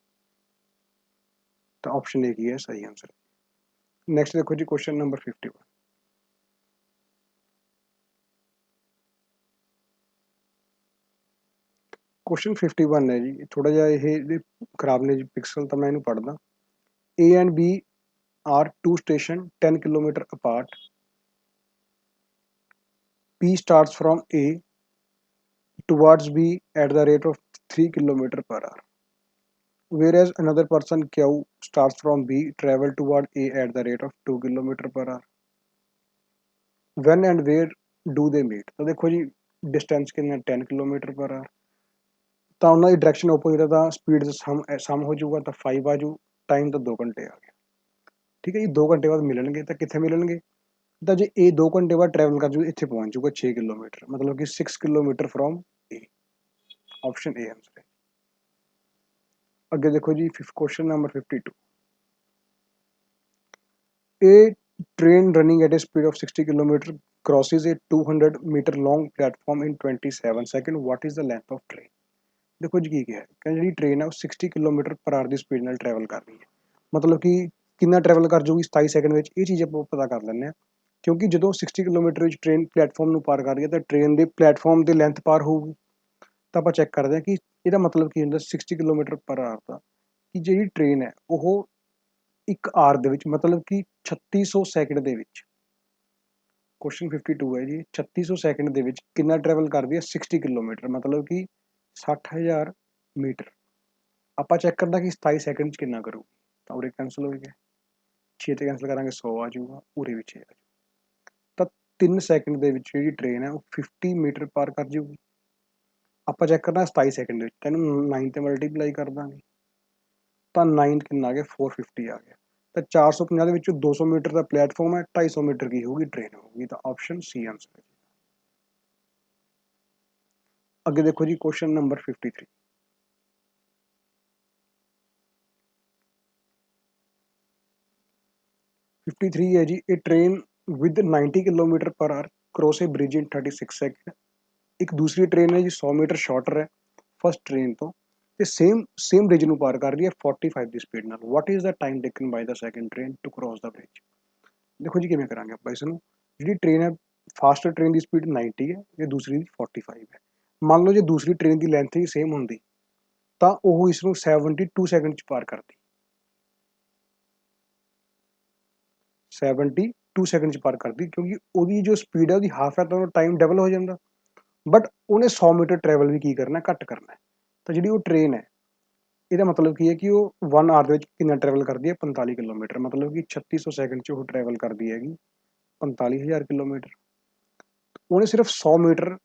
ਤਾਂ ਆਪਸ਼ਨ ਏ ਕੀ ਹੈ ਸਹੀ ਆਂਸਰ। ਨੈਕਸਟ ਦੇਖੋ ਜੀ ਕੁਐਸਚਨ ਨੰਬਰ 51। ਕੁਐਸਚਨ 51 ਹੈ ਜੀ ਥੋੜਾ ਜਿਹਾ ਇਹ ਖਰਾਬ ਨੇ ਜੀ ਪਿਕਸਲ ਤਾਂ ਮੈਂ ਇਹਨੂੰ ਪੜ੍ਹਦਾ। A and B are two stations 10 kilometer apart। P starts from A towards B at the rate of 3 kilometer per hour, whereas another person Q starts from B travel toward A at the rate of 2 kilometer per hour। When and where do they meet। ਤਾਂ ਦੇਖੋ ਜੀ distance ਕਿੰਨਾ 10 kilometre ਪਰ R. ਤਾਂ ਉਹਨਾਂ ਦੀ direction opposite ਹੈ ਤਾਂ speed ਸਮ ਹੋ ਜਾਊਗਾ ਤਾਂ 5 ਆ ਜਾਊ टाइम तो 2 घंटे आ गया। ठीक है जी, 2 घंटे बाद मिलणगे तो कित्थे मिलणगे? तो जे ए 2 घंटे बाद ट्रैवल कर जू इत्थे पहुंच जूगा 6 किलोमीटर, मतलब कि 6 kilometre from A. Option A answer है। अगे देखो जी question number 52। A train running at a speed of 60 km crosses a 200 meter long platform in 27 seconds. What is the length of train? देखो जी की है कहते जी ट्रेन है वो 60 किलोमीटर पर आवर की स्पीड ਨਾਲ ट्रैवल कर रही है, मतलब कि कितना ट्रैवल कर जूगी 27 ਸੈਕਿੰਡ ਵਿੱਚ। ਇਹ ਚੀਜ਼ ਆਪਾਂ ਪਤਾ ਕਰ ਲੈਂਦੇ ਹਾਂ, ਕਿਉਂਕਿ ਜਦੋਂ 60 ਕਿਲੋਮੀਟਰ ਵਿੱਚ ਟ੍ਰੇਨ ਪਲੇਟਫਾਰਮ ਨੂੰ ਪਾਰ ਕਰ ਰਹੀ ਹੈ ਤਾਂ ਟ੍ਰੇਨ ਦੇ ਪਲੇਟਫਾਰਮ ਦੀ ਲੈਂਥ ਪਾਰ ਹੋਊਗੀ। ਤਾਂ ਆਪਾਂ ਚੈੱਕ ਕਰਦੇ ਹਾਂ ਕਿ ਇਹਦਾ ਮਤਲਬ ਕੀ ਹੁੰਦਾ 60 ਕਿਲੋਮੀਟਰ ਪਰ ਆਵਰ ਦਾ, ਕਿ ਜਿਹੜੀ ਟ੍ਰੇਨ ਹੈ ਉਹ ਇੱਕ ਆਰ ਦੇ ਵਿੱਚ, ਮਤਲਬ ਕਿ 3600 ਸੈਕਿੰਡ ਦੇ ਵਿੱਚ। क्वेश्चन 52 है जी 3600 ਸੈਕਿੰਡ ਦੇ ਵਿੱਚ ਕਿੰਨਾ ਟਰੈਵਲ ਕਰਦੀ ਹੈ 60 ਕਿਲੋਮੀਟਰ, ਮਤਲਬ ਕਿ 60000 ਮੀਟਰ। ਆਪਾਂ ਚੈੱਕ ਕਰਦਾ ਕਿ 27 ਸੈਕਿੰਡ ਚ ਕਿੰਨਾ ਕਰੂਗੀ, ਤਾਂ ਉਰੇ ਕੈਂਸਲ ਹੋ ਗਿਆ, 6 ਤੇ ਕੈਂਸਲ ਕਰਾਂਗੇ 100 ਆ ਜਾਊਗਾ, ਉਰੇ ਵੀ 6 ਆ ਜਾਊਗਾ। ਤਾਂ 3 ਸੈਕਿੰਡ ਦੇ ਵਿੱਚ ਜਿਹੜੀ ਟ੍ਰੇਨ ਹੈ ਉਹ 50 ਮੀਟਰ ਪਾਰ ਕਰ ਜਾਊਗੀ। ਆਪਾਂ ਚੈੱਕ ਕਰਨਾ 27 ਸੈਕਿੰਡ ਦੇ ਵਿੱਚ, ਤਾਂ ਇਹਨੂੰ 9 ਤੇ ਮਲਟੀਪਲਾਈ ਕਰ ਦਾਂਗੇ, ਤਾਂ 9 ਕਿੰਨਾ ਆ ਗਿਆ 450 ਆ ਗਿਆ। ਤਾਂ 450 ਦੇ ਵਿੱਚੋਂ 200 ਮੀਟਰ ਦਾ ਪਲੇਟਫਾਰਮ ਹੈ, 250 ਮੀਟਰ ਕੀ ਹੋਊਗੀ ਟ੍ਰੇਨ ਹੋਊਗੀ। ਤਾਂ ਆਪਸ਼ਨ ਸੀ ਆਂਸਰ ਹੈ। ਅੱਗੇ ਦੇਖੋ ਜੀ क्वेश्चन नंबर 53। 53 है जी a train with 90 kilometre per hour cross a bridge in 36 second. एक दूसरी ट्रेन है जी 100 मीटर शॉर्टर है फर्स्ट ट्रेन तो, ਤੇ ਸੇਮ ਬ੍ਰਿਜ ਨੂੰ ਪਾਰ ਕਰ ਰਹੀ ਹੈ 45 ਦੀ ਸਪੀਡ ਨਾਲ। What is the time taken by the second train to cross the bridge? ਦੇਖੋ ਜੀ ਕਿਵੇਂ ਕਰਾਂਗੇ ਆਪਾਂ ਇਸ ਨੂੰ, ਜਿਹੜੀ ਟ੍ਰੇਨ ਹੈ ਫਾਸਟ ਟ੍ਰੇਨ ਦੀ ਸਪੀਡ 90 ਹੈ ਤੇ ਦੂਸਰੀ ਦੀ 45 ਹੈ। ਮੰਨ ਲਓ ਜੇ ਦੂਸਰੀ ਟ੍ਰੇਨ ਦੀ ਲੈਂਥ ਹੀ ਸੇਮ ਹੁੰਦੀ ਤਾਂ ਉਹ ਇਸ ਨੂੰ 72 ਸੈਕਿੰਡ ਚ ਪਾਰ ਕਰਦੀ, 72 ਸੈਕਿੰਡ ਚ ਪਾਰ ਕਰਦੀ, ਕਿਉਂਕਿ ਉਹਦੀ ਜੋ ਸਪੀਡ ਹੈ ਉਹਦੀ ਹਾਫ ਹੈ, ਤਾਂ ਉਹਦਾ ਟਾਈਮ ਡਬਲ ਹੋ ਜਾਂਦਾ। ਬਟ ਉਹਨੇ 100 ਮੀਟਰ ਟਰੈਵਲ ਵੀ ਕੀ ਕਰਨਾ, ਘੱਟ ਕਰਨਾ। ਤਾਂ ਜਿਹੜੀ ਉਹ ਟ੍ਰੇਨ ਹੈ ਇਹਦਾ ਮਤਲਬ ਕੀ ਹੈ ਕਿ ਉਹ 1 ਆਰ ਦੇ ਵਿੱਚ ਕਿੰਨਾ ਟਰੈਵਲ ਕਰਦੀ ਹੈ 45 ਕਿਲੋਮੀਟਰ, ਮਤਲਬ ਕਿ 3600 ਸੈਕਿੰਡ ਚ ਉਹ ਟਰੈਵਲ ਕਰਦੀ ਹੈਗੀ 45000 ਕਿਲੋਮੀਟਰ। ਉਹਨੇ ਸਿਰਫ 100 ਮੀਟਰ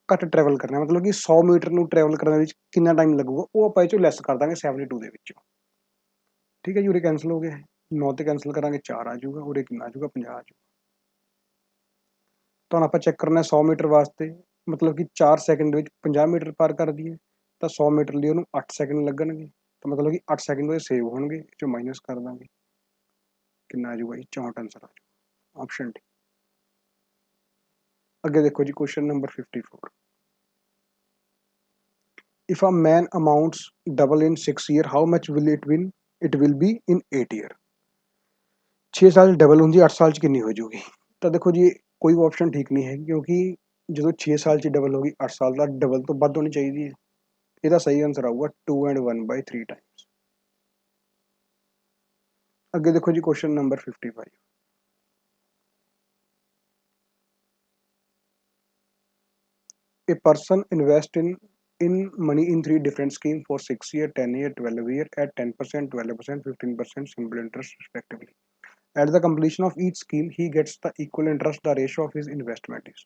ਘੱਟ ਟਰੈਵਲ ਕਰਨਾ, ਮਤਲਬ ਕਿ 100 ਮੀਟਰ ਨੂੰ ਟਰੈਵਲ ਕਰਨ ਵਿੱਚ ਕਿੰਨਾ ਟਾਈਮ ਲੱਗੂਗਾ ਉਹ ਆਪਾਂ ਇਹ ਚੋਂ ਲੈਸ ਕਰ ਦਾਂਗੇ 72 ਦੇ ਵਿੱਚੋਂ। ਠੀਕ ਹੈ ਜੀ, ਉਰੇ ਕੈਂਸਲ ਹੋ ਗਿਆ, 9 ਤੇ ਕੈਂਸਲ ਕਰਾਂਗੇ 4 ਆ ਜਾਊਗਾ, ਉਰੇ ਕਿੰਨਾ ਆ ਜਾਊਗਾ 50 ਆ ਜਾਊਗਾ। ਤਾਂ ਆਪਾਂ ਚੈੱਕ ਕਰਨਾ 100 ਮੀਟਰ ਵਾਸਤੇ, ਮਤਲਬ ਕਿ 4 ਸੈਕਿੰਡ ਵਿੱਚ 50 ਮੀਟਰ ਪਾਰ ਕਰਦੀ ਹੈ, ਤਾਂ 100 ਮੀਟਰ ਲਈ ਉਹਨੂੰ 8 ਸੈਕਿੰਡ ਲੱਗਣਗੇ, ਤਾਂ ਮਤਲਬ ਕਿ 8 ਸੈਕਿੰਡ ਉਹਦੇ ਸੇਵ ਹੋਣਗੇ, ਇਹ ਚੋਂ ਮਾਈਨਸ ਕਰ ਦਾਂਗੇ, ਕਿੰਨਾ ਆ ਜਾਊਗਾ ਜੀ 64 ਆਂਸਰ ਆ ਜਾਊਗਾ, ਆਪਸ਼ਨ ਡੀ। ਅੱਗੇ ਦੇਖੋ ਜੀ question number 54। If a man amounts double in 6 year, how much will it win? It will be in 8 year। 6 ਸਾਲ ਡਬਲ ਹੁੰਦੀ 8 ਸਾਲ ਚ ਕਿੰਨੀ ਹੋ ਜਾਊਗੀ? ਤਾਂ ਦੇਖੋ ਜੀ ਕੋਈ ਆਪਸ਼ਨ ਠੀਕ ਨਹੀਂ ਹੈ, ਕਿਉਂਕਿ ਜਦੋਂ 6 ਸਾਲ ਚ ਡਬਲ ਹੋਗੀ 8 ਸਾਲ ਦਾ ਡਬਲ ਤੋਂ ਵੱਧ ਹੋਣੀ ਚਾਹੀਦੀ ਹੈ। ਇਹਦਾ ਸਹੀ ਆਂਸਰ ਆਊਗਾ 2 and 1/3 ਟਾਈਮਸ। ਅੱਗੇ ਦੇਖੋ ਜੀ question number 55। A person invest in money in 3 different schemes for 6 year, 10 year, 12 year at 10%, 12%, 15% simple interest respectively. At the completion of each scheme, he gets the equal interest. The ratio of his investment is।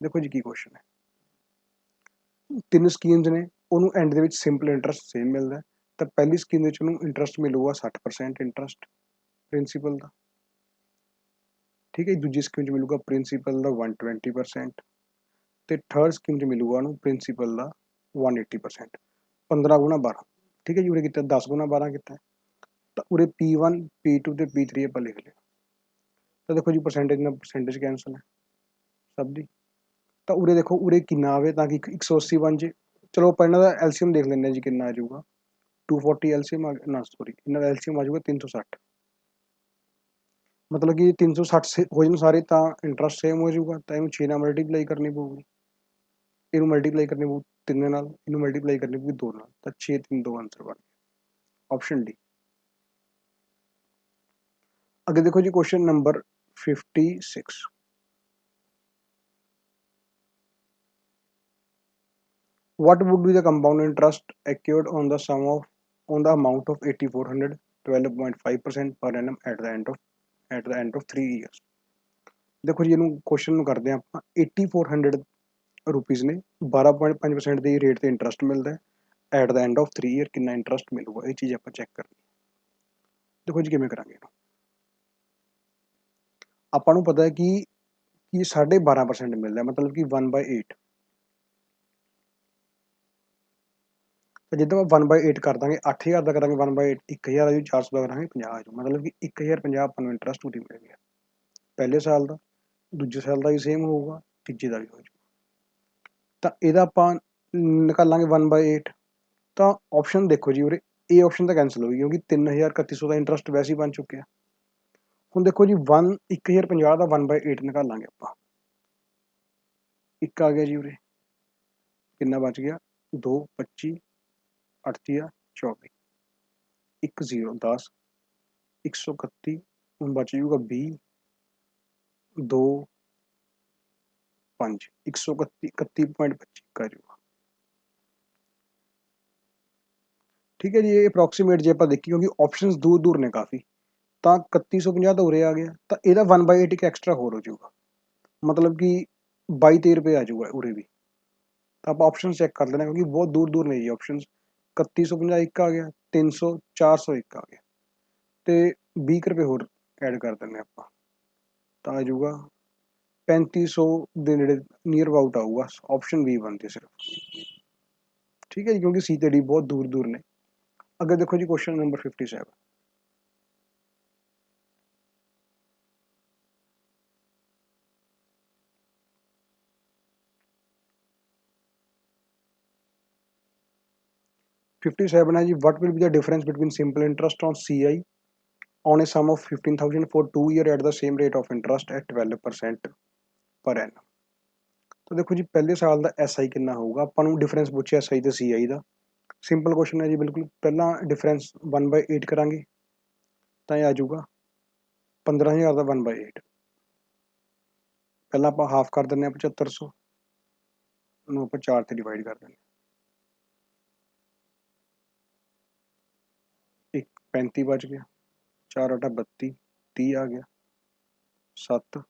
देखो जी की question है, 3 schemes ਨੇ, ਉਹਨੂੰ and ਦੇ ਵਿੱਚ simple interest same ਮਿਲਦਾ। ਤਾਂ ਪਹਿਲੀ ਸਕੀਮ ਵਿੱਚ ਉਹਨੂੰ ਇੰਟਰਸਟ ਮਿਲੂਗਾ 60% ਇੰਟਰਸਟ ਪ੍ਰਿੰਸੀਪਲ ਦਾ। ਠੀਕ ਹੈ, ਦੂਜੀ ਸਕੀਮ 'ਚ ਮਿਲੂਗਾ ਪ੍ਰਿੰਸੀਪਲ ਦਾ 120%, ਤੇ ਥਰਡ ਸਕੀਮ 'ਚ ਮਿਲੂਗਾ ਉਹਨੂੰ ਪ੍ਰਿੰਸੀਪਲ ਦਾ 180%। 15 ਗੁਣਾ 12। ਠੀਕ ਹੈ ਜੀ, ਉਰੇ ਕੀਤਾ 10 ਗੁਣਾ 12 ਕੀਤਾ, ਤਾਂ ਉਰੇ P1 P2 ਤੇ P3 ਆਪਾਂ ਲਿਖ ਲਿਆ। ਤਾਂ ਦੇਖੋ ਜੀ ਪਰਸੈਂਟੇਜ ਨਾਲ ਪਰਸੈਂਟੇਜ ਕੈਂਸਲ ਹੈ ਸਭ ਦੀ, ਤਾਂ ਉਰੇ ਦੇਖੋ ਉਰੇ ਕਿੰਨਾ ਆਵੇ ਤਾਂ ਕਿ 180 ਬਣ ਜੇ। ਚਲੋ ਆਪਾਂ ਇਹਨਾਂ ਦਾ ਐਲਸੀਐਮ ਦੇਖ ਲੈਂਦੇ ਹਾਂ ਜੀ ਕਿੰਨਾ ਆ ਜਾਊਗਾ। 240 ਐਲਸੀਐਮ ਨਾ ਸੋਰੀ ਇਹਨਾਂ ਦਾ ਐਲਸੀਐਮ ਆ ਜਾਊਗਾ 360, ਮਤਲਬ ਕਿ 360 ਹੋ ਜਾਣ ਸਾਰੇ ਤਾਂ ਇੰਟਰਸਟ ਸੇਮ ਹੋ ਜਾਊਗਾ। ਤਾਂ ਇਹਨੂੰ 6 ਨਾਲ ਮਲਟੀਪਲਾਈ ਕਰਨੀ ਪਊਗੀ, ਇਹਨੂੰ ਮਲਟੀਪਲਾਈ ਕਰਨੀ ਪਊ 3 ਨਾਲ, ਇਹਨੂੰ ਮਲਟੀਪਲਾਈ ਕਰਨੀ ਪਊਗੀ 2 ਨਾਲ, ਤਾਂ 6 3 2 ਆਂਸਰ ਬਣ ਗਿਆ, ਆਪਸ਼ਨ ਡੀ। ਅੱਗੇ ਦੇਖੋ ਜੀ question number 56। What would be the compound interest accrued on the sum of on the amount of 8400, 12.5% per annum at the end of 3 years? ਦੇਖੋ ਜੀ ਇਹਨੂੰ ਕੁਐਸਚਨ ਨੂੰ ਕਰਦੇ ਹਾਂ ਆਪਾਂ। 8400 ਰੁਪੀਜ਼ ਨੇ 12.5% ਦੇ ਰੇਟ ਤੇ ਇੰਟਰਸਟ ਮਿਲਦਾ ਹੈ, at the end of 3 year ਕਿੰਨਾ ਇੰਟਰਸਟ ਮਿਲੂਗਾ, ਇਹ ਚੀਜ਼ ਆਪਾਂ ਚੈੱਕ ਕਰਨੀ। देखो जी किवें करांगे ਇਹਨੂੰ। ਆਪਾਂ ਨੂੰ ਪਤਾ ਹੈ ਕਿ 12.5% ਮਿਲਦਾ मतलब कि 1/8। तो जिद्दां 1/8 कर देंगे 8000 का करांगे 1/8 1000 आ जू 400 का करांगे 50 आ जू मतलब कि 1050 अपन इंटरस्ट पूरी मिल गया पहले साल का दूजे साल का भी सेम होगा तीजे का भी हो जाऊगा। तो यदा आप निकालांगे 1/8 तो ऑप्शन देखो जी उरे ए ऑप्शन तो कैंसल होगी क्योंकि 3000 3100 का इंटरस्ट वैसे ही बन चुके हैं। हुण देखो जी 1050 का 1/8 निकालांगे आप एक आ गया जी उरे कितना बच गया 2 25 8 24 1 0 10 131 हुण बच जूगा 20 2 5 131 31.25 आ जूगा। ठीक है जी ये अप्रोक्सीमेट जे आप देखिए क्योंकि ऑप्शंस दूर दूर ने काफ़ी तो 3150 तो उरे आ गया तो यदा 1/8 एक एक्सट्रा होर हो जाऊगा मतलब कि 22-23 आ जाऊगा उरे भी। तो आप ऑप्शन चेक कर लेना क्योंकि बहुत दूर दूर नहीं है ऑप्शन 3150 एक आ गया 300 400 एक आ गया तो 20 रुपये होर ऐड कर देंगे आप तो आ जाऊगा 3500 के नेड़े नीयर अबाउट आऊगा ऑप्शन बी बनती सिर्फ। ठीक है जी क्योंकि सी ते डी बहुत दूर दूर ने। अगर देखो जी क्वेश्चन नंबर 57 57 है जी what will be the difference between simple interest on CI on a sum of 15,000 for 2 year at the same rate of interest at 12% per annum. तो देखो जी पहले साल का एस आई कितना होगा अपन डिफरेंस पूछे एस आई तो सी आई का सिंपल क्वेश्चन है जी बिल्कुल पहला डिफरेंस 1/8 करांगे तो आ जाऊगा 15,000 का 1/8 पहला आप हाफ कर दें 7500 आप 4 से डिवाइड कर दें एक 35 बच गया 4 8 32 30 आ गया 7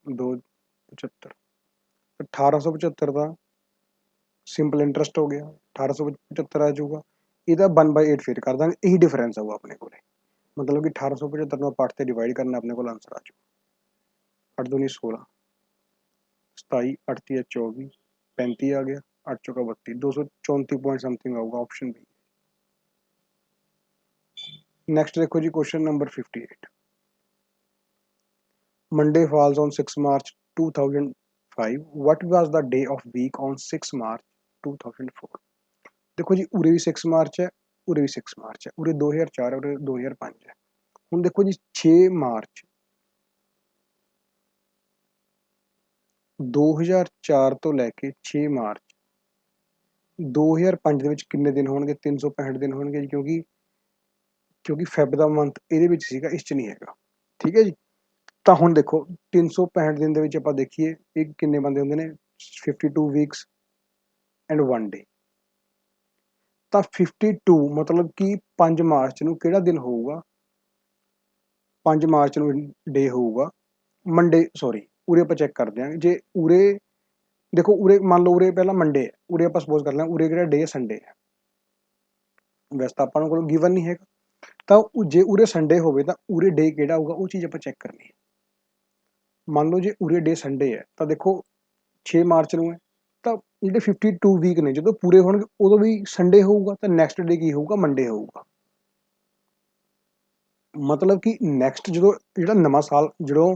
2 75 1875 का सिंपल इंटरस्ट हो गया 1875 आ जाऊगा ਇਹਦਾ 1/8 फिर कर देंगे यही डिफरेंस आऊगा अपने को मतलब कि 1875 ਨੂੰ 8 ਤੇ डिवाइड करना अपने को आंसर आ जाऊगा 8 दूनी 16 27 8 तिया 24 35 आ गया 8 चौका 32 234 पॉइंट समथिंग आऊगा ऑप्शन बी। नेक्स्ट देखो जी question number 58 Monday falls on 6 March 2005 what was the day of week on 6 March 2004। देखो जी उरे भी 6 मार्च है उरे भी 6 मार्च है उरे 2004 है उरे 2005 है। ਹੁਣ देखो जी 6 मार्च 2004 ਤੋਂ ਲੈ ਕੇ 6 ਮਾਰਚ 2005 ਦੇ ਵਿੱਚ ਕਿੰਨੇ ਦਿਨ ਹੋਣਗੇ 365 ਦਿਨ ਹੋਣਗੇ ਜੀ ਕਿਉਂਕਿ ਫੈਬ ਦਾ ਮੰਥ ਇਹਦੇ ਵਿੱਚ ਸੀਗਾ ਇਸ 'ਚ ਨਹੀਂ ਹੈਗਾ। ਠੀਕ ਹੈ ਜੀ ਤਾਂ ਹੁਣ ਦੇਖੋ 365 ਦਿਨ ਦੇ ਵਿੱਚ ਆਪਾਂ ਦੇਖੀਏ ਇਹ ਕਿੰਨੇ ਬੰਦੇ ਹੁੰਦੇ ਨੇ 52 ਵੀਕਸ ਐਂਡ 1 ਡੇ ਤਾਂ 52 मतलब कि 5 ਮਾਰਚ ਨੂੰ ਕਿਹੜਾ ਦਿਨ ਹੋਊਗਾ 5 ਮਾਰਚ ਨੂੰ ਡੇ ਹੋਊਗਾ ਮੰਡੇ ਸੌਰੀ ਉਰੇ ਆਪਾਂ ਚੈੱਕ ਕਰਦੇ ਹਾਂ ਜੇ ਉਰੇ देखो उरे मान लो उरे पहला मंडे है उरे आप सपोज कर लें उरे किहड़ा डे संडे है वैसे तो ਆਪਾਂ ਨੂੰ गिवन नहीं हैगा ਤਾਂ ਜੇ ਉਰੇ ਸੰਡੇ ਹੋਵੇ ਤਾਂ ਉਰੇ ਡੇ ਕਿਹੜਾ ਹੋਊਗਾ ਉਹ ਚੀਜ਼ ਆਪਾਂ ਚੈੱਕ ਕਰਨੀ ਹੈ। ਮੰਨ ਲਓ ਜੇ ਉਰੇ ਡੇ ਸੰਡੇ ਹੈ ਤਾਂ ਦੇਖੋ 6 ਮਾਰਚ ਨੂੰ ਹੈ ਤਾਂ ਜਿਹੜੇ 52 ਵੀਕ ਨੇ ਜਦੋਂ ਪੂਰੇ ਹੋਣਗੇ ਉਦੋਂ ਵੀ ਸੰਡੇ ਹੋਊਗਾ ਤਾਂ ਨੈਕਸਟ ਡੇ ਕੀ ਹੋਊਗਾ ਮੰਡੇ ਹੋਊਗਾ। मतलब कि ਨੈਕਸਟ ਜਦੋਂ ਜਿਹੜਾ ਨਵਾਂ ਸਾਲ ਜਦੋਂ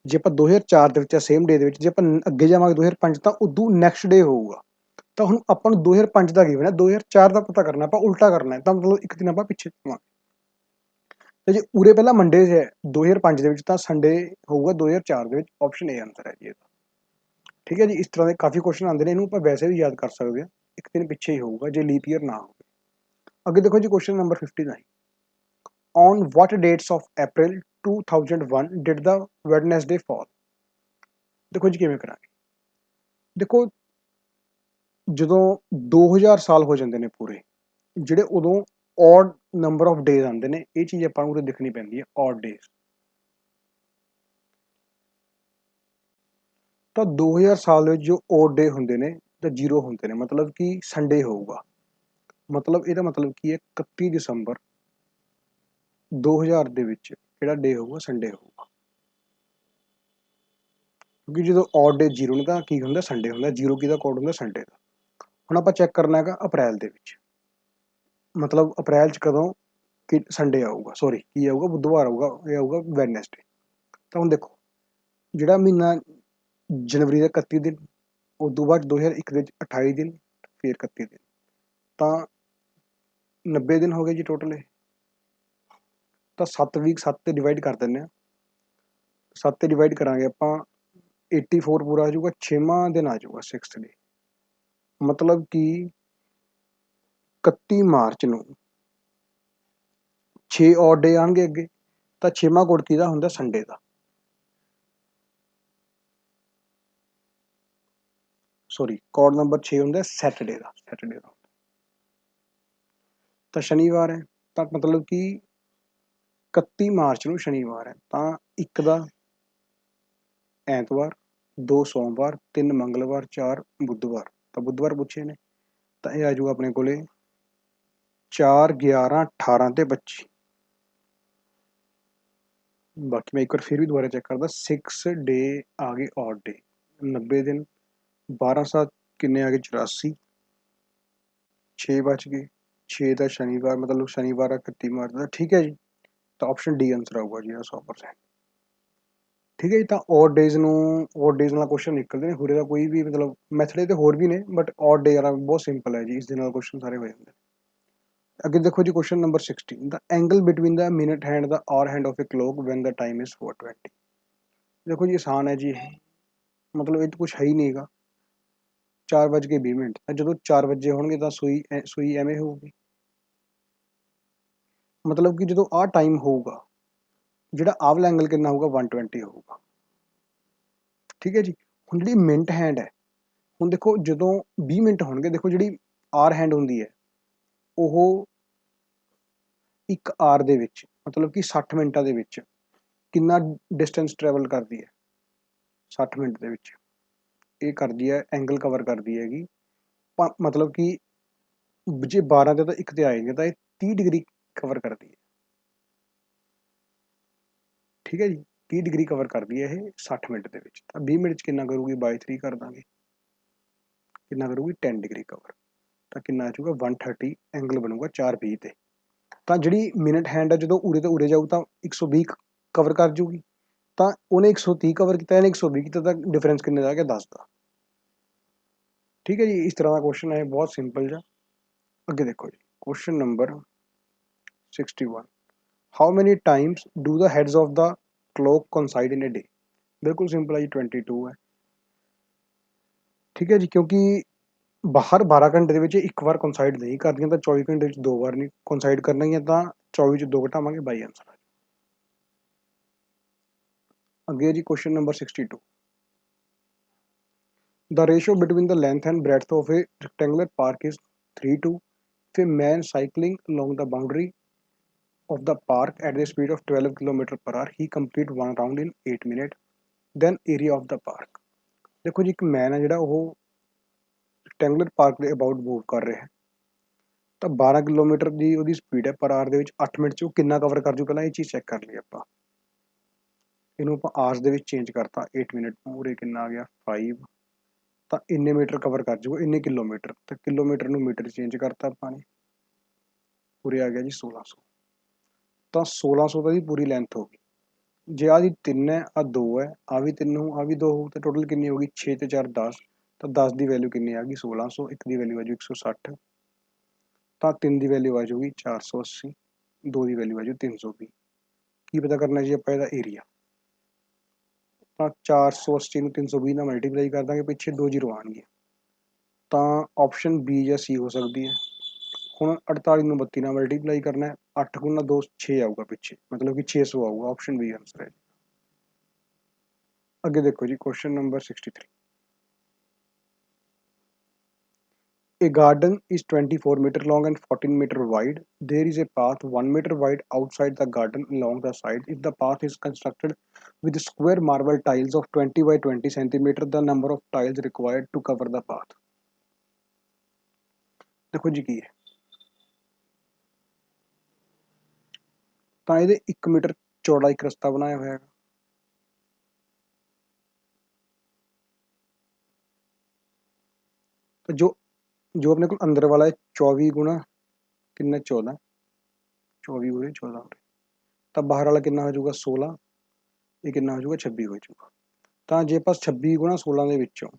ਜੇ ਆਪਾਂ 2004 ਦੇ ਵਿੱਚ ਸੇਮ ਡੇ ਦੇ ਵਿੱਚ ਜੇ ਆਪਾਂ ਅੱਗੇ ਜਾਵਾਂਗੇ 2005 ਤਾਂ ਉਦੋਂ ਨੈਕਸਟ ਡੇ ਹੋਊਗਾ। ਤਾਂ ਹੁਣ ਆਪਾਂ ਨੂੰ 2005 ਦਾ ਗਿਵਨ ਹੈ 2004 ਦਾ ਪਤਾ ਕਰਨਾ ਆਪਾਂ ਉਲਟਾ ਕਰਨਾ ਹੈ ਤਾਂ ਮਤਲਬ ਇੱਕ ਦਿਨ ਆਪਾਂ ਪਿੱਛੇ ਜਾਵਾਂਗੇ। ਤੇ ਜੇ ਉਰੇ ਪਹਿਲਾਂ ਮੰਡੇ ਹੈ 2005 ਦੇ ਵਿੱਚ ਤਾਂ ਸੰਡੇ ਹੋਊਗਾ 2004 ਦੇ ਵਿੱਚ ਆਪਸ਼ਨ ਏ ਆਂਸਰ ਹੈ ਜੀ ਇਹਦਾ। ਠੀਕ ਹੈ ਜੀ ਇਸ ਤਰ੍ਹਾਂ ਦੇ ਕਾਫੀ ਕੁਐਸਚਨ ਆਉਂਦੇ ਨੇ ਇਹਨੂੰ ਆਪਾਂ ਵੈਸੇ ਵੀ ਯਾਦ ਕਰ ਸਕਦੇ ਹਾਂ ਇੱਕ ਦਿਨ ਪਿੱਛੇ ਹੀ ਹੋਊਗਾ ਜੇ ਲੀਪ ਈਅਰ ਨਾ ਹੋਵੇ। ਅੱਗੇ ਦੇਖੋ ਜੀ question number 59 on what dates of April 2001 did the Wednesday fall। ਦੇਖੋ ਜੀ ਕਿਵੇਂ ਕਰਾਂਗੇ ਦੇਖੋ ਜਦੋਂ 2000 ਸਾਲ ਹੋ ਜਾਂਦੇ ਨੇ ਪੂਰੇ ਜਿਹੜੇ ਉਦੋਂ ਔਡ ਨੰਬਰ ਆਫ ਡੇਜ਼ ਆਉਂਦੇ ਨੇ ਇਹ ਚੀਜ਼ ਆਪਾਂ ਨੂੰ ਉਰੇ ਦਿਖਣੀ ਪੈਂਦੀ ਹੈ ਔਡ ਡੇਜ਼। ਤਾਂ 2000 ਸਾਲ ਦੇ ਵਿੱਚ ਜੋ ਔਡ ਡੇ ਹੁੰਦੇ ਨੇ ਜਾਂ ਜ਼ੀਰੋ ਹੁੰਦੇ ਨੇ ਮਤਲਬ ਕਿ ਸੰਡੇ ਹੋਊਗਾ ਮਤਲਬ ਇਹਦਾ ਮਤਲਬ ਕੀ ਹੈ 31 ਦਸੰਬਰ 2000 ਦੇ ਵਿੱਚ ਕਿਹੜਾ ਡੇ ਹੋਊਗਾ? ਸੰਡੇ ਹੋਊਗਾ, ਕਿਉਂਕਿ ਜਦੋਂ ਔਡ ਡੇ 0 ਨੇ ਤਾਂ ਕੀ ਹੁੰਦਾ? ਸੰਡੇ ਹੁੰਦਾ। 0 ਕਿਹਦਾ ਕੋਡ ਹੁੰਦਾ? ਸੰਡੇ ਦਾ। ਹੁਣ ਆਪਾਂ ਚੈੱਕ ਕਰਨਾ ਹੈਗਾ ਅਪ੍ਰੈਲ ਦੇ ਵਿੱਚ, ਮਤਲਬ ਅਪ੍ਰੈਲ 'ਚ ਕਦੋਂ ਕਿ ਸੰਡੇ ਆਊਗਾ, ਸੌਰੀ ਕੀ ਆਊਗਾ? ਬੁੱਧਵਾਰ ਆਊਗਾ, ਇਹ ਆਊਗਾ ਵੈਡਨਸਡੇ। ਤਾਂ ਹੁਣ ਦੇਖੋ ਜਿਹੜਾ ਮਹੀਨਾ ਜਨਵਰੀ ਦਾ 31 ਦਿਨ, ਉਦੋਂ ਬਾਅਦ 2001 ਦੇ 28 ਦਿਨ, ਫਿਰ 31 ਦਿਨ, ਤਾਂ 90 ਦਿਨ ਹੋ ਗਏ ਜੀ ਟੋਟਲ। ਇਹ ਤਾਂ 7 ਵੀਕ 7 ਤੇ ਡਿਵਾਈਡ ਕਰ ਦਿੰਦੇ ਹਾਂ, 7 ਤੇ ਡਿਵਾਈਡ ਕਰਾਂਗੇ ਆਪਾਂ 84 ਪੂਰਾ ਆ ਜਾਊਗਾ, 6ਵਾਂ ਦਿਨ ਆ ਜਾਊਗਾ 6th ਡੇ। ਮਤਲਬ ਕਿ 31 ਮਾਰਚ ਨੂੰ 6 ਔਡ ਡੇ ਆਉਣਗੇ ਅੱਗੇ, ਤਾਂ 6ਵਾਂ ਕੋਡ ਕਿਹਦਾ ਹੁੰਦਾ? ਸੰਡੇ ਦਾ। ਸੌਰੀ, ਕੋਡ ਨੰਬਰ 6 ਹੁੰਦਾ ਸੈਟਰਡੇ ਦਾ, ਸੈਟਰਡੇ ਦਾ। ਤਾਂ ਸ਼ਨੀਵਾਰ ਹੈ, ਤਾਂ ਮਤਲਬ ਕਿ 31 ਮਾਰਚ ਨੂੰ ਸ਼ਨੀਵਾਰ ਹੈ, ਤਾਂ 1 ਦਾ ਐਤਵਾਰ, 2 ਸੋਮਵਾਰ, 3 ਮੰਗਲਵਾਰ, 4 ਬੁੱਧਵਾਰ। ਤਾਂ ਬੁੱਧਵਾਰ ਪੁੱਛੇ ਨੇ, ਤਾਂ ਇਹ ਆ ਜਾਊਗਾ ਆਪਣੇ ਕੋਲੇ 4, 11, 18 ਤੇ 25। ਬਾਕੀ ਮੈਂ ਇੱਕ ਵਾਰ ਫਿਰ ਵੀ ਦੁਬਾਰਾ ਚੈੱਕ ਕਰਦਾ, 6 ਡੇ ਆ ਗਏ ਔਡ ਡੇ, 90 ਦਿਨ, 12 7 ਕਿੰਨੇ ਆ ਗਏ? 84, 6 ਬਚ ਗਏ, 6 ਦਾ ਸ਼ਨੀਵਾਰ, ਮਤਲਬ ਸ਼ਨੀਵਾਰ ਆ 31 ਮਾਰਚ ਦਾ। ਠੀਕ ਹੈ ਜੀ, ਤਾਂ ਆਪਸ਼ਨ ਡੀ ਆਂਸਰ ਆਊਗਾ ਜੀ 100%। ਠੀਕ ਹੈ ਜੀ, ਤਾਂ ਔਡ ਡੇਜ਼ ਨੂੰ, ਔਡ ਡੇਜ਼ ਨਾਲ ਕੁਐਸਚਨ ਨਿਕਲਦੇ ਨੇ, ਹੋਰੇ ਦਾ ਕੋਈ ਵੀ ਮਤਲਬ ਮੈਥਡ ਤੇ ਹੋਰ ਵੀ ਨੇ, ਬਟ ਔਡ ਡੇ ਵਾਲਾ ਬਹੁਤ ਸਿੰਪਲ ਹੈ ਜੀ, ਇਸ ਦੇ ਨਾਲ ਕੁਐਸਚਨ ਸਾਰੇ ਹੋ ਜਾਂਦੇ। ਅੱਗੇ ਦੇਖੋ ਜੀ question number 16, the angle between the minute hand the hour hand of a clock when the time is 4:20। ਦੇਖੋ ਜੀ ਆਸਾਨ ਹੈ ਜੀ ਇਹ, ਮਤਲਬ ਇਹ 'ਚ ਕੁਛ ਹੈ ਹੀ ਨਹੀਂ ਹੈਗਾ। 4:20, ਤਾਂ ਜਦੋਂ 4 ਵਜੇ ਹੋਣਗੇ ਤਾਂ ਸੂਈ ਐਵੇਂ ਹੋਊਗੀ, ਮਤਲਬ ਕਿ ਜਦੋਂ ਆਹ ਟਾਈਮ ਹੋਊਗਾ, ਜਿਹੜਾ ਆਹ ਵਾਲਾ ਐਂਗਲ ਕਿੰਨਾ ਹੋਊਗਾ? 120 ਹੋਊਗਾ। ਠੀਕ ਹੈ ਜੀ, ਹੁਣ ਜਿਹੜੀ ਮਿੰਟ ਹੈਂਡ ਹੈ, ਹੁਣ ਦੇਖੋ ਜਦੋਂ 20 ਮਿੰਟ ਹੋਣਗੇ, ਦੇਖੋ ਜਿਹੜੀ ਆਰ ਹੈਂਡ ਹੁੰਦੀ ਹੈ ਉਹ 1 ਆਰ ਦੇ ਵਿੱਚ, ਮਤਲਬ ਕਿ 60 ਮਿੰਟਾਂ ਦੇ ਵਿੱਚ ਕਿੰਨਾ ਡਿਸਟੈਂਸ ਟਰੈਵਲ ਕਰਦੀ ਹੈ? 60 ਮਿੰਟ ਦੇ ਵਿੱਚ ਇਹ ਕਰਦੀ ਹੈ, ਐਂਗਲ ਕਵਰ ਕਰਦੀ ਹੈਗੀ, ਮਤਲਬ ਕਿ ਜੇ 12 ਤੇ ਤਾਂ 1 ਤੇ ਆਏਗਾ ਤਾਂ ਇਹ 30 ਡਿਗਰੀ ਕਵਰ ਕਰਦੀ ਹੈ। ਠੀਕ ਹੈ ਜੀ, 30 ਡਿਗਰੀ ਕਵਰ ਕਰਦੀ ਹੈ ਇਹ 60 ਮਿੰਟ ਦੇ ਵਿੱਚ, ਤਾਂ 20 ਮਿੰਟ 'ਚ ਕਿੰਨਾ ਕਰੂਗੀ? ਬਾਈ 3 ਕਰ ਦਾਂਗੇ, ਕਿੰਨਾ ਕਰੂਗੀ? 10 ਡਿਗਰੀ ਕਵਰ, ਤਾਂ ਕਿੰਨਾ ਆ ਜਾਊਗਾ? 130 ਐਂਗਲ ਬਣੂਗਾ 4:20 ਤੇ। ਤਾਂ ਜਿਹੜੀ ਮਿਨਟ ਹੈਂਡ ਹੈ ਜਦੋਂ ਉਰੇ ਤੋਂ ਉਰੇ ਜਾਊ ਤਾਂ 120 ਕਵਰ ਕਰ ਜੂਗੀ, ਤਾਂ ਉਹਨੇ 130 ਕਵਰ ਕੀਤਾ, ਇਹਨੇ 120 ਕੀਤਾ, ਤਾਂ ਡਿਫਰੈਂਸ ਕਿੰਨੇ ਦਾ ਆ ਗਿਆ? 10 ਦਾ। ਠੀਕ ਹੈ ਜੀ, ਇਸ ਤਰ੍ਹਾਂ ਦਾ ਕੁਐਸਚਨ ਹੈ, ਬਹੁਤ ਸਿੰਪਲ ਜਿਹਾ। ਅੱਗੇ ਦੇਖੋ ਜੀ question number 61, how many times do the hands of the clock coincide in a day? ਬਿਲਕੁਲ ਸਿੰਪਲ ਹੈ ਜੀ, 22 ਹੈ। ਠੀਕ ਹੈ ਜੀ, ਕਿਉਂਕਿ ਬਾਹਰ 12 ਘੰਟੇ ਦੇ ਵਿੱਚ ਇੱਕ ਵਾਰ ਕੋਨਸਾਈਡ ਨਹੀਂ ਕਰਦੀਆਂ, ਤਾਂ 24 ਘੰਟੇ ਵਿੱਚ 2 ਵਾਰ ਨਹੀਂ ਕੋਨਸਾਈਡ ਕਰਨਗੀਆਂ, ਤਾਂ 24 'ਚ 2 ਘਟਾਵਾਂਗੇ, 22 ਆਂਸਰ। ਅੱਗੇ ਜੀ question number 62, the ratio between the length and breadth of a rectangular park is 3:2. If a man cycling along the boundary of the park at the speed of 12 km per hour, he complete one round in 8 minutes. Then area of the park. ਦੇਖੋ ਜੀ ਇੱਕ ਮੈਨ ਹੈ ਜਿਹੜਾ ਉਹ rectangular park ਦੇ about move ਕਰ ਰਿਹਾ ਹੈ, ਤਾਂ 12 ਕਿਲੋਮੀਟਰ ਦੀ ਉਹਦੀ ਸਪੀਡ ਹੈ ਪਰ ਆਰ ਦੇ ਵਿੱਚ, 8 ਮਿੰਟ 'ਚ ਉਹ ਕਿੰਨਾ ਕਵਰ ਕਰ ਜੂ? ਪਹਿਲਾਂ ਇਹ ਚੀਜ਼ ਚੈੱਕ ਕਰ ਲਈ ਆਪਾਂ, ਇਹਨੂੰ ਆਪਾਂ ਆਰਸ ਦੇ ਵਿੱਚ ਚੇਂਜ ਕਰਤਾ, 8 ਮਿੰਟ ਨੂੰ, ਉਰੇ ਕਿੰਨਾ ਆ ਗਿਆ? 5, ਤਾਂ ਇੰਨੇ ਮੀਟਰ ਕਵਰ ਕਰ ਜੂਗਾ, ਇੰਨੇ ਕਿਲੋਮੀਟਰ, ਤਾਂ ਕਿਲੋਮੀਟਰ ਨੂੰ ਮੀਟਰ ਚੇਂਜ ਕਰਤਾ ਆਪਾਂ ਨੇ, ਉਰੇ ਆ ਗਿਆ ਜੀ 1600, ਤਾਂ 1600 ਤਾਂ ਦੀ ਪੂਰੀ ਲੈਂਥ ਹੋ ਗਈ। ਜੇ ਆਹ ਦੀ 3 ਹੈ, ਆਹ 2 ਹੈ, ਆਹ ਵੀ 3 ਹੋਊ, ਆਹ ਵੀ 2 ਹੋਊ, ਤਾਂ ਟੋਟਲ ਕਿੰਨੀ ਹੋ ਗਈ? 6 ਤੇ 4 10, ਤਾਂ 10 ਦੀ ਵੈਲਿਊ ਕਿੰਨੀ ਆ ਗਈ? 1600, 1 ਦੀ ਵੈਲਿਊ ਆ ਜੂ 160, ਤਾਂ 3 ਦੀ ਵੈਲਿਊ ਆ ਜੂਗੀ 480, 2 ਦੀ ਵੈਲਿਊ ਆ ਜੂ 320। ਕੀ ਪਤਾ ਕਰਨਾ ਜੀ ਆਪਾਂ? ਇਹਦਾ ਏਰੀਆ, ਤਾਂ 480 ਨੂੰ 320 ਨਾਲ ਮਲਟੀਪਲਾਈ ਕਰ ਦਾਂਗੇ, ਪਿੱਛੇ 2 ਜ਼ੀਰੋ ਆਉਣਗੇ, ਤਾਂ ਆਪਸ਼ਨ ਬੀ ਜਾਂ ਸੀ ਹੋ ਸਕਦੀ ਹੈ। ਹੁਣ 48 ਨੂੰ 32 ਨਾਲ ਮਲਟੀਪਲਾਈ ਕਰਨਾ ਹੈ, 8 ਗੁਣਾ 2 6 ਆਊਗਾ ਪਿੱਛੇ, ਮਤਲਬ ਕਿ 600 ਆਊਗਾ, ਆਪਸ਼ਨ ਬੀ ਆਂਸਰ ਹੈ। ਅੱਗੇ ਦੇਖੋ ਜੀ question number 63, A garden is 24 meter long and 14 meter wide. There is a path 1 meter wide outside the garden along the side. If the path is constructed with square marble tiles of 20 by 20 centimeter, the number of tiles required to cover the path. देखो जी की है, ਤਾਂ ਇਹਦੇ 1 metre ਚੌੜਾ ਇੱਕ ਰਸਤਾ ਬਣਾਇਆ ਹੋਇਆ ਹੈਗਾ। ਤਾਂ ਜੋ ਜੋ ਆਪਣੇ ਕੋਲ ਅੰਦਰ ਵਾਲਾ ਹੈ 24 ਗੁਣਾ ਕਿੰਨਾ 14, 24 ਉਰੇ 14 ਉਰੇ, ਤਾਂ ਬਾਹਰ ਵਾਲਾ ਕਿੰਨਾ ਹੋ ਜਾਊਗਾ 16, ਇਹ ਕਿੰਨਾ ਹੋ ਜਾਊਗਾ 26 ਹੋ ਜਾਊਗਾ। ਤਾਂ ਜੇ ਆਪਾਂ 26 ਗੁਣਾ 16 ਦੇ ਵਿੱਚੋਂ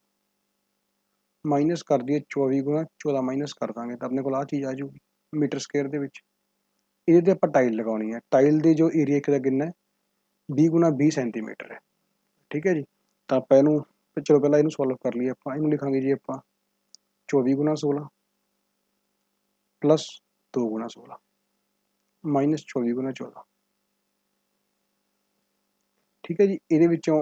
ਮਾਈਨਸ ਕਰ ਦਈਏ 24 ਗੁਣਾ 14 ਮਾਈਨਸ ਕਰ ਦਾਂਗੇ ਤਾਂ ਆਪਣੇ ਕੋਲ ਆਹ ਚੀਜ਼ ਆ ਜਾਊਗੀ ਮੀਟਰ ਸਕੁਏਅਰ ਦੇ ਵਿੱਚ। ਇਹਦੇ ਤੇ ਆਪਾਂ ਟਾਈਲ ਲਗਾਉਣੀ ਹੈ, ਟਾਈਲ ਦੇ ਜੋ ਏਰੀਆ ਦਾ ਕਿੰਨਾ ਹੈ 20 ਗੁਣਾ 20 ਸੈਂਟੀਮੀਟਰ ਹੈ। ਠੀਕ ਹੈ ਜੀ, ਤਾਂ ਆਪਾਂ ਇਹਨੂੰ ਚਲੋ ਪਹਿਲਾਂ ਇਹਨੂੰ ਸੋਲਵ ਕਰ ਲਈਏ। ਆਪਾਂ ਇਹਨੂੰ ਲਿਖਾਂਗੇ ਜੀ ਆਪਾਂ 24 ਗੁਣਾ 16 प्लस 2 गुना 16 माइनस 24 गुना 14। ठीक है जी, ये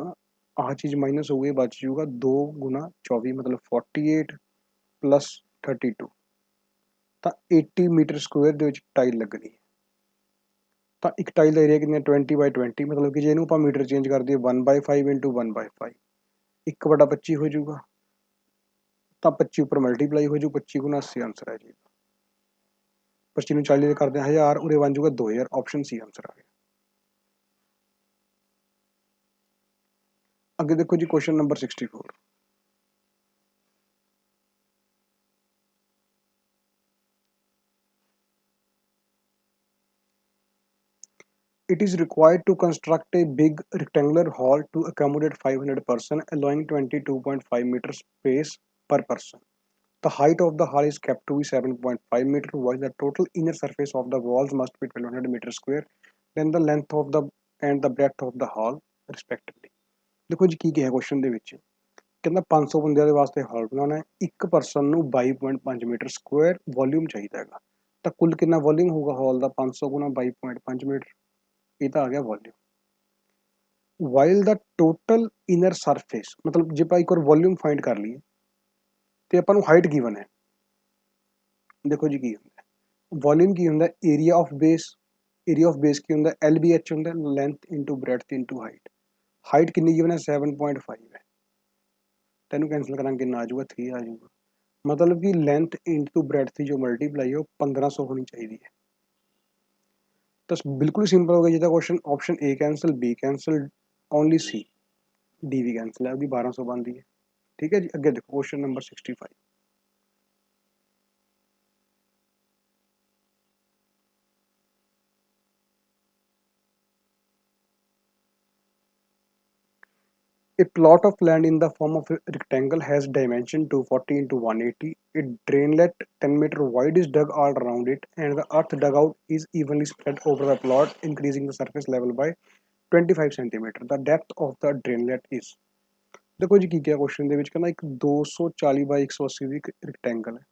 आह चीज़ माइनस हो गई, बच जूगा 2 गुना 24 मतलब 48 प्लस 32। तो 80 मीटर स्क्वेयर टाइल लगनी है। तो एक टाइल का एरिया कितना 20/20 मतलब कि जो आप मीटर चेंज कर दिए 1/5 इंटू 1/5 1/25 हो जाऊगा। तो 25 उपर मल्टीप्लाई हो जाऊ 25 गुना 80 आंसर है जी। 25 40 करते हैं 1000 उरे बन जाऊगा 2000 ऑप्शन सी आंसर आ गया। अगे देखो जी question number 64। It is required to construct a big rectangular hall to accommodate 500 person, allowing 22.5 meter space per person. The height of the hall is kept to be 7.5 meter, while the total inner surface of the walls must be 1200 meter square. Then the length of the and the breadth of the hall respectively. देखो जी की है question ਦੇ ਵਿੱਚ ਕਹਿੰਦਾ 500 ਬੰਦਿਆਂ ਦੇ ਵਾਸਤੇ ਹਾਲ ਬਣਾਉਣਾ ਹੈ, ਇੱਕ ਪਰਸਨ ਨੂੰ 22.5 ਮੀਟਰ ਸਕੁਆਇਰ ਵੋਲਿਊਮ ਚਾਹੀਦਾ ਹੈਗਾ। ਤਾਂ ਕੁੱਲ ਕਿੰਨਾ ਵੋਲਿਊਮ ਹੋਊਗਾ ਹਾਲ ਦਾ 500 ਗੁਣਾ 22.5 ਮੀਟਰ, ਇਹ ਤਾਂ ਆ ਗਿਆ ਵੋਲਿਊਮ। ਵਾਈਲ ਦਾ ਟੋਟਲ ਇਨਰ ਸਰਫੇਸ मतलब ਜੇ ਆਪਾਂ ਇੱਕ ਵਾਰ ਵੋਲਿਊਮ फाइंड कर लिए तो ਆਪਾਂ ਨੂੰ ਹਾਈਟ गिवन है। देखो जी की ਹੁੰਦਾ वॉल्यूम की ਹੁੰਦਾ area of base, area of base की ਹੁੰਦਾ LBH ਹੁੰਦਾ length into breadth into height. Height कितनी गिवन है 7.5 है, तेन कैंसिल करा कितना आ जाऊगा 3 आ जाऊगा। मतलब कि लेंथ इंटू ब्रेडथ की जो मल्टीप्लाई है वो 1500 होनी चाहिए है। तो बिल्कुल सिंपल हो गया जितना question. Option A cancel, B cancel, only C D भी कैंसिल है, अभी 1200 बनती है। ठीक है जी, अगे देखो question number 65। A plot of land in the form of a rectangle has dimension 240 into 180. A drainlet 10 meter wide is dug all around it, and the earth dug out is evenly spread over the plot, increasing the surface level by 25 centimeter. The depth of the drainlet is। देखो जी की क्या question ਦੇ ਵਿੱਚ ਕਹਿੰਦਾ ਇੱਕ 240 ਬਾਈ 180 ਦੀ rectangle ਹੈ।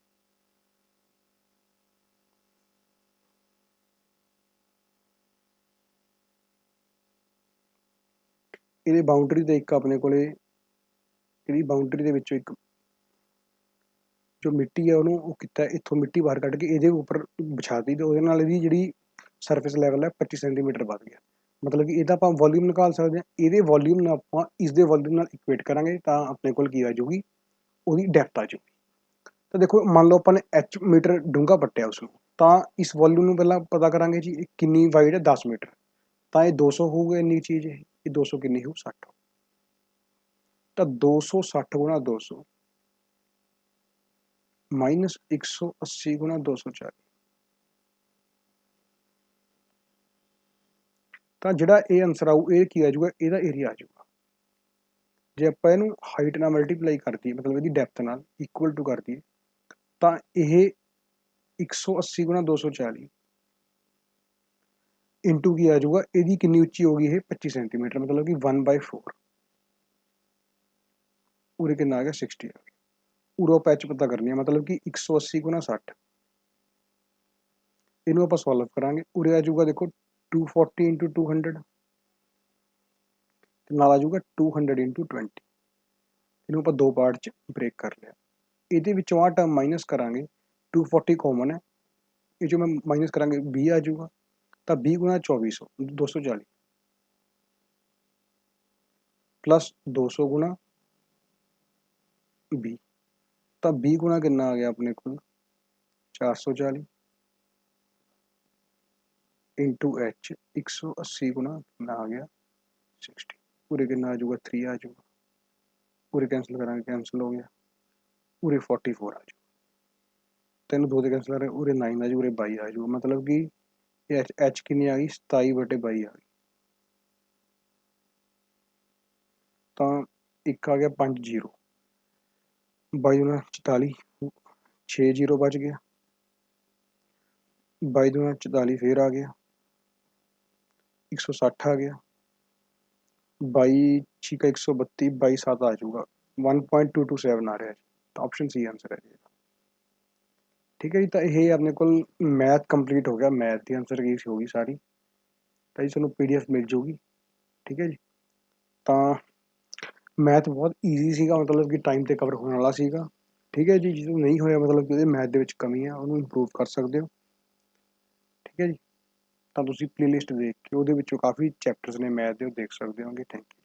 ਇਹਦੀ boundary ਦੇ ਇੱਕ ਆਪਣੇ ਕੋਲੇ ਇਹਦੀ ਬਾਉਂਡਰੀ ਦੇ ਵਿੱਚੋਂ ਇੱਕ ਜੋ ਮਿੱਟੀ ਹੈ ਉਹਨੂੰ ਉਹ ਕੀਤਾ ਇੱਥੋਂ ਮਿੱਟੀ ਬਾਹਰ ਕੱਢ ਕੇ ਇਹਦੇ ਉੱਪਰ ਵਿਛਾਤੀ ਤੇ ਉਹਦੇ ਨਾਲ ਇਹਦੀ ਜਿਹੜੀ ਸਰਫੇਸ ਲੈਵਲ ਹੈ 25 ਸੈਂਟੀਮੀਟਰ ਵੱਧ ਗਿਆ। मतलब कि ਇਹਦਾ ਆਪਾਂ ਵੋਲਿਊਮ ਨਿਕਾਲ ਸਕਦੇ ਹਾਂ। ਇਹਦੇ ਵੋਲਿਊਮ ਨੂੰ ਆਪਾਂ ਇਸ ਦੇ ਵੋਲਿਊਮ ਨਾਲ ਇਕੁਏਟ ਕਰਾਂਗੇ ਤਾਂ ਆਪਣੇ ਕੋਲ ਕੀ ਆ ਜਾਊਗੀ ਉਹਦੀ ਡੈਪਥ ਆ ਜਾਊਗੀ। ਤਾਂ ਦੇਖੋ ਮੰਨ ਲਓ ਆਪਾਂ ਨੇ h ਮੀਟਰ ਡੂੰਘਾ ਪੱਟਿਆ ਉਸ ਨੂੰ, ਤਾਂ ਇਸ ਵੋਲਿਊਮ ਨੂੰ ਪਹਿਲਾਂ ਪਤਾ ਕਰਾਂਗੇ ਜੀ ਇਹ ਕਿੰਨੀ ਵਾਈਡ ਹੈ 10 ਮੀਟਰ, ਤਾਂ ਇਹ 200 ਹੋਊਗਾ ਇੰਨੀ ਚੀਜ਼ ਇਹ 200 ਕਿੰਨੀ ਹੋਊ 60। ਤਾਂ 260 ਗੁਣਾ 200 माइनस 180 गुना 240। ਤਾਂ ਜਿਹੜਾ ਇਹ ਆਨਸਰ ਆਊ ਇਹ ਕੀ ਆ ਜਾਊਗਾ ਇਹਦਾ ਏਰੀਆ ਆ ਜਾਊਗਾ। ਜੇ ਆਪਾਂ ਇਹਨੂੰ ਹਾਈਟ ਨਾਲ ਮਲਟੀਪਲਾਈ ਕਰ ਦਈਏ मतलब ਇਹਦੀ ਡੈਪਥ ਨਾਲ ਇਕੁਅਲ ਟੂ ਕਰ ਦਈਏ ਤਾਂ ਇਹ 180 ਗੁਣਾ 240 इंटू की आ जाऊगा ਇਹਦੀ ਕਿੰਨੀ ਉੱਚੀ ਹੋਗੀ ਇਹ 25 ਸੈਂਟੀਮੀਟਰ मतलब कि 1/4 ਉਰੇ ਕਿੰਨਾ ਆ ਗਿਆ 60 ਆ ਗਿਆ। ਉਰੋਂ ਪੈਚ ਪਤਾ ਕਰਨੀ ਹੈ मतलब कि 180 ਗੁਣਾ 60 ਇਹਨੂੰ ਆਪਾਂ ਸੋਲਵ ਕਰਾਂਗੇ। ਉਰੇ ਆ ਜਾਊਗਾ ਦੇਖੋ 240 इंटू 200 ਤੇ ਨਾਲ ਆ ਜਾਊਗਾ 200 इंटू 20। ਇਹਨੂੰ ਆਪਾਂ ਦੋ ਪਾਰਟ 'ਚ ਬ੍ਰੇਕ ਕਰ ਲਿਆ। ਇਹਦੇ ਵਿੱਚੋਂ ਆ ਟਰਮ ਮਾਈਨਸ ਕਰਾਂਗੇ 240 ਕਾਮਨ ਹੈ, ਇਹ 'ਚੋਂ ਮੈਂ ਮਾਈਨਸ ਕਰਾਂਗੇ 20 ਆ ਜਾਊਗਾ। ਤਾਂ 20 ਗੁਣਾ 2400 240 प्लस 200 गुणा 20 ਤਾਂ 20 ਗੁਣਾ ਕਿੰਨਾ ਆ ਗਿਆ ਆਪਣੇ ਕੋਲ 440 इंटू एच 180 गुना कितना आ गया 60 पूरे कितना आ जाऊगा 3 आ जाऊगा पूरे कैंसिल करांगे कैंसिल हो गया पूरे 44 आ जाऊगा तेन दो कैंसिल करें पूरे 9 आ जाऊगा पूरे 22 आ जाऊगा मतलब कि एच कितनी आ गई 27/22 आ गई तो एक आ गया 5 जीरो 22 दूना 44 6 जीरो बच गया 22 दूना 44 फिर आ गया 160 आ गया 22 का 132 22 7 आ जाऊगा 1.227 ਆ ਰਿਹਾ ਜੀ ਤਾਂ ਆਪਸ਼ਨ ਸੀ ਆਨਸਰ ਹੈ ਜੀ ਠੀਕ ਹੈ ਜੀ ਤਾਂ ਇਹ ਆਪਣੇ ਕੋਲ ਮੈਥ ਕੰਪਲੀਟ ਹੋ ਗਿਆ ਮੈਥ ਦੀ ਆਨਸਰ ਕੀ ਹੋ ਗਈ ਸਾਰੀ ਤਾਂ ਜੀ ਤੁਹਾਨੂੰ ਪੀਡੀਐਫ ਮਿਲ ਜੂਗੀ ਠੀਕ ਹੈ ਜੀ ਤਾਂ ਮੈਥ ਬਹੁਤ ਈਜ਼ੀ ਸੀਗਾ ਮਤਲਬ ਕਿ ਟਾਈਮ ਤੇ ਕਵਰ ਹੋਣ ਵਾਲਾ ਸੀਗਾ ਠੀਕ ਹੈ ਜੀ ਜਿਹਨੂੰ ਨਹੀਂ ਹੋਇਆ ਮਤਲਬ ਕਿ ਉਹਦੇ ਮੈਥ ਦੇ ਵਿੱਚ ਕਮੀ ਆ ਉਹਨੂੰ ਇੰਪਰੂਵ ਕਰ ਸਕਦੇ ਹੋ ਠੀਕ ਹੈ ਜੀ ਤਾਂ ਤੁਸੀਂ ਪਲੇਲਿਸਟ ਦੇਖ ਕੇ ਉਹਦੇ ਵਿੱਚੋਂ ਕਾਫੀ ਚੈਪਟਰਸ ਨੇ ਮੈਥ ਦੇ ਉਹ ਦੇਖ ਸਕਦੇ ਹੋਗੇ ਥੈਂਕ ਯੂ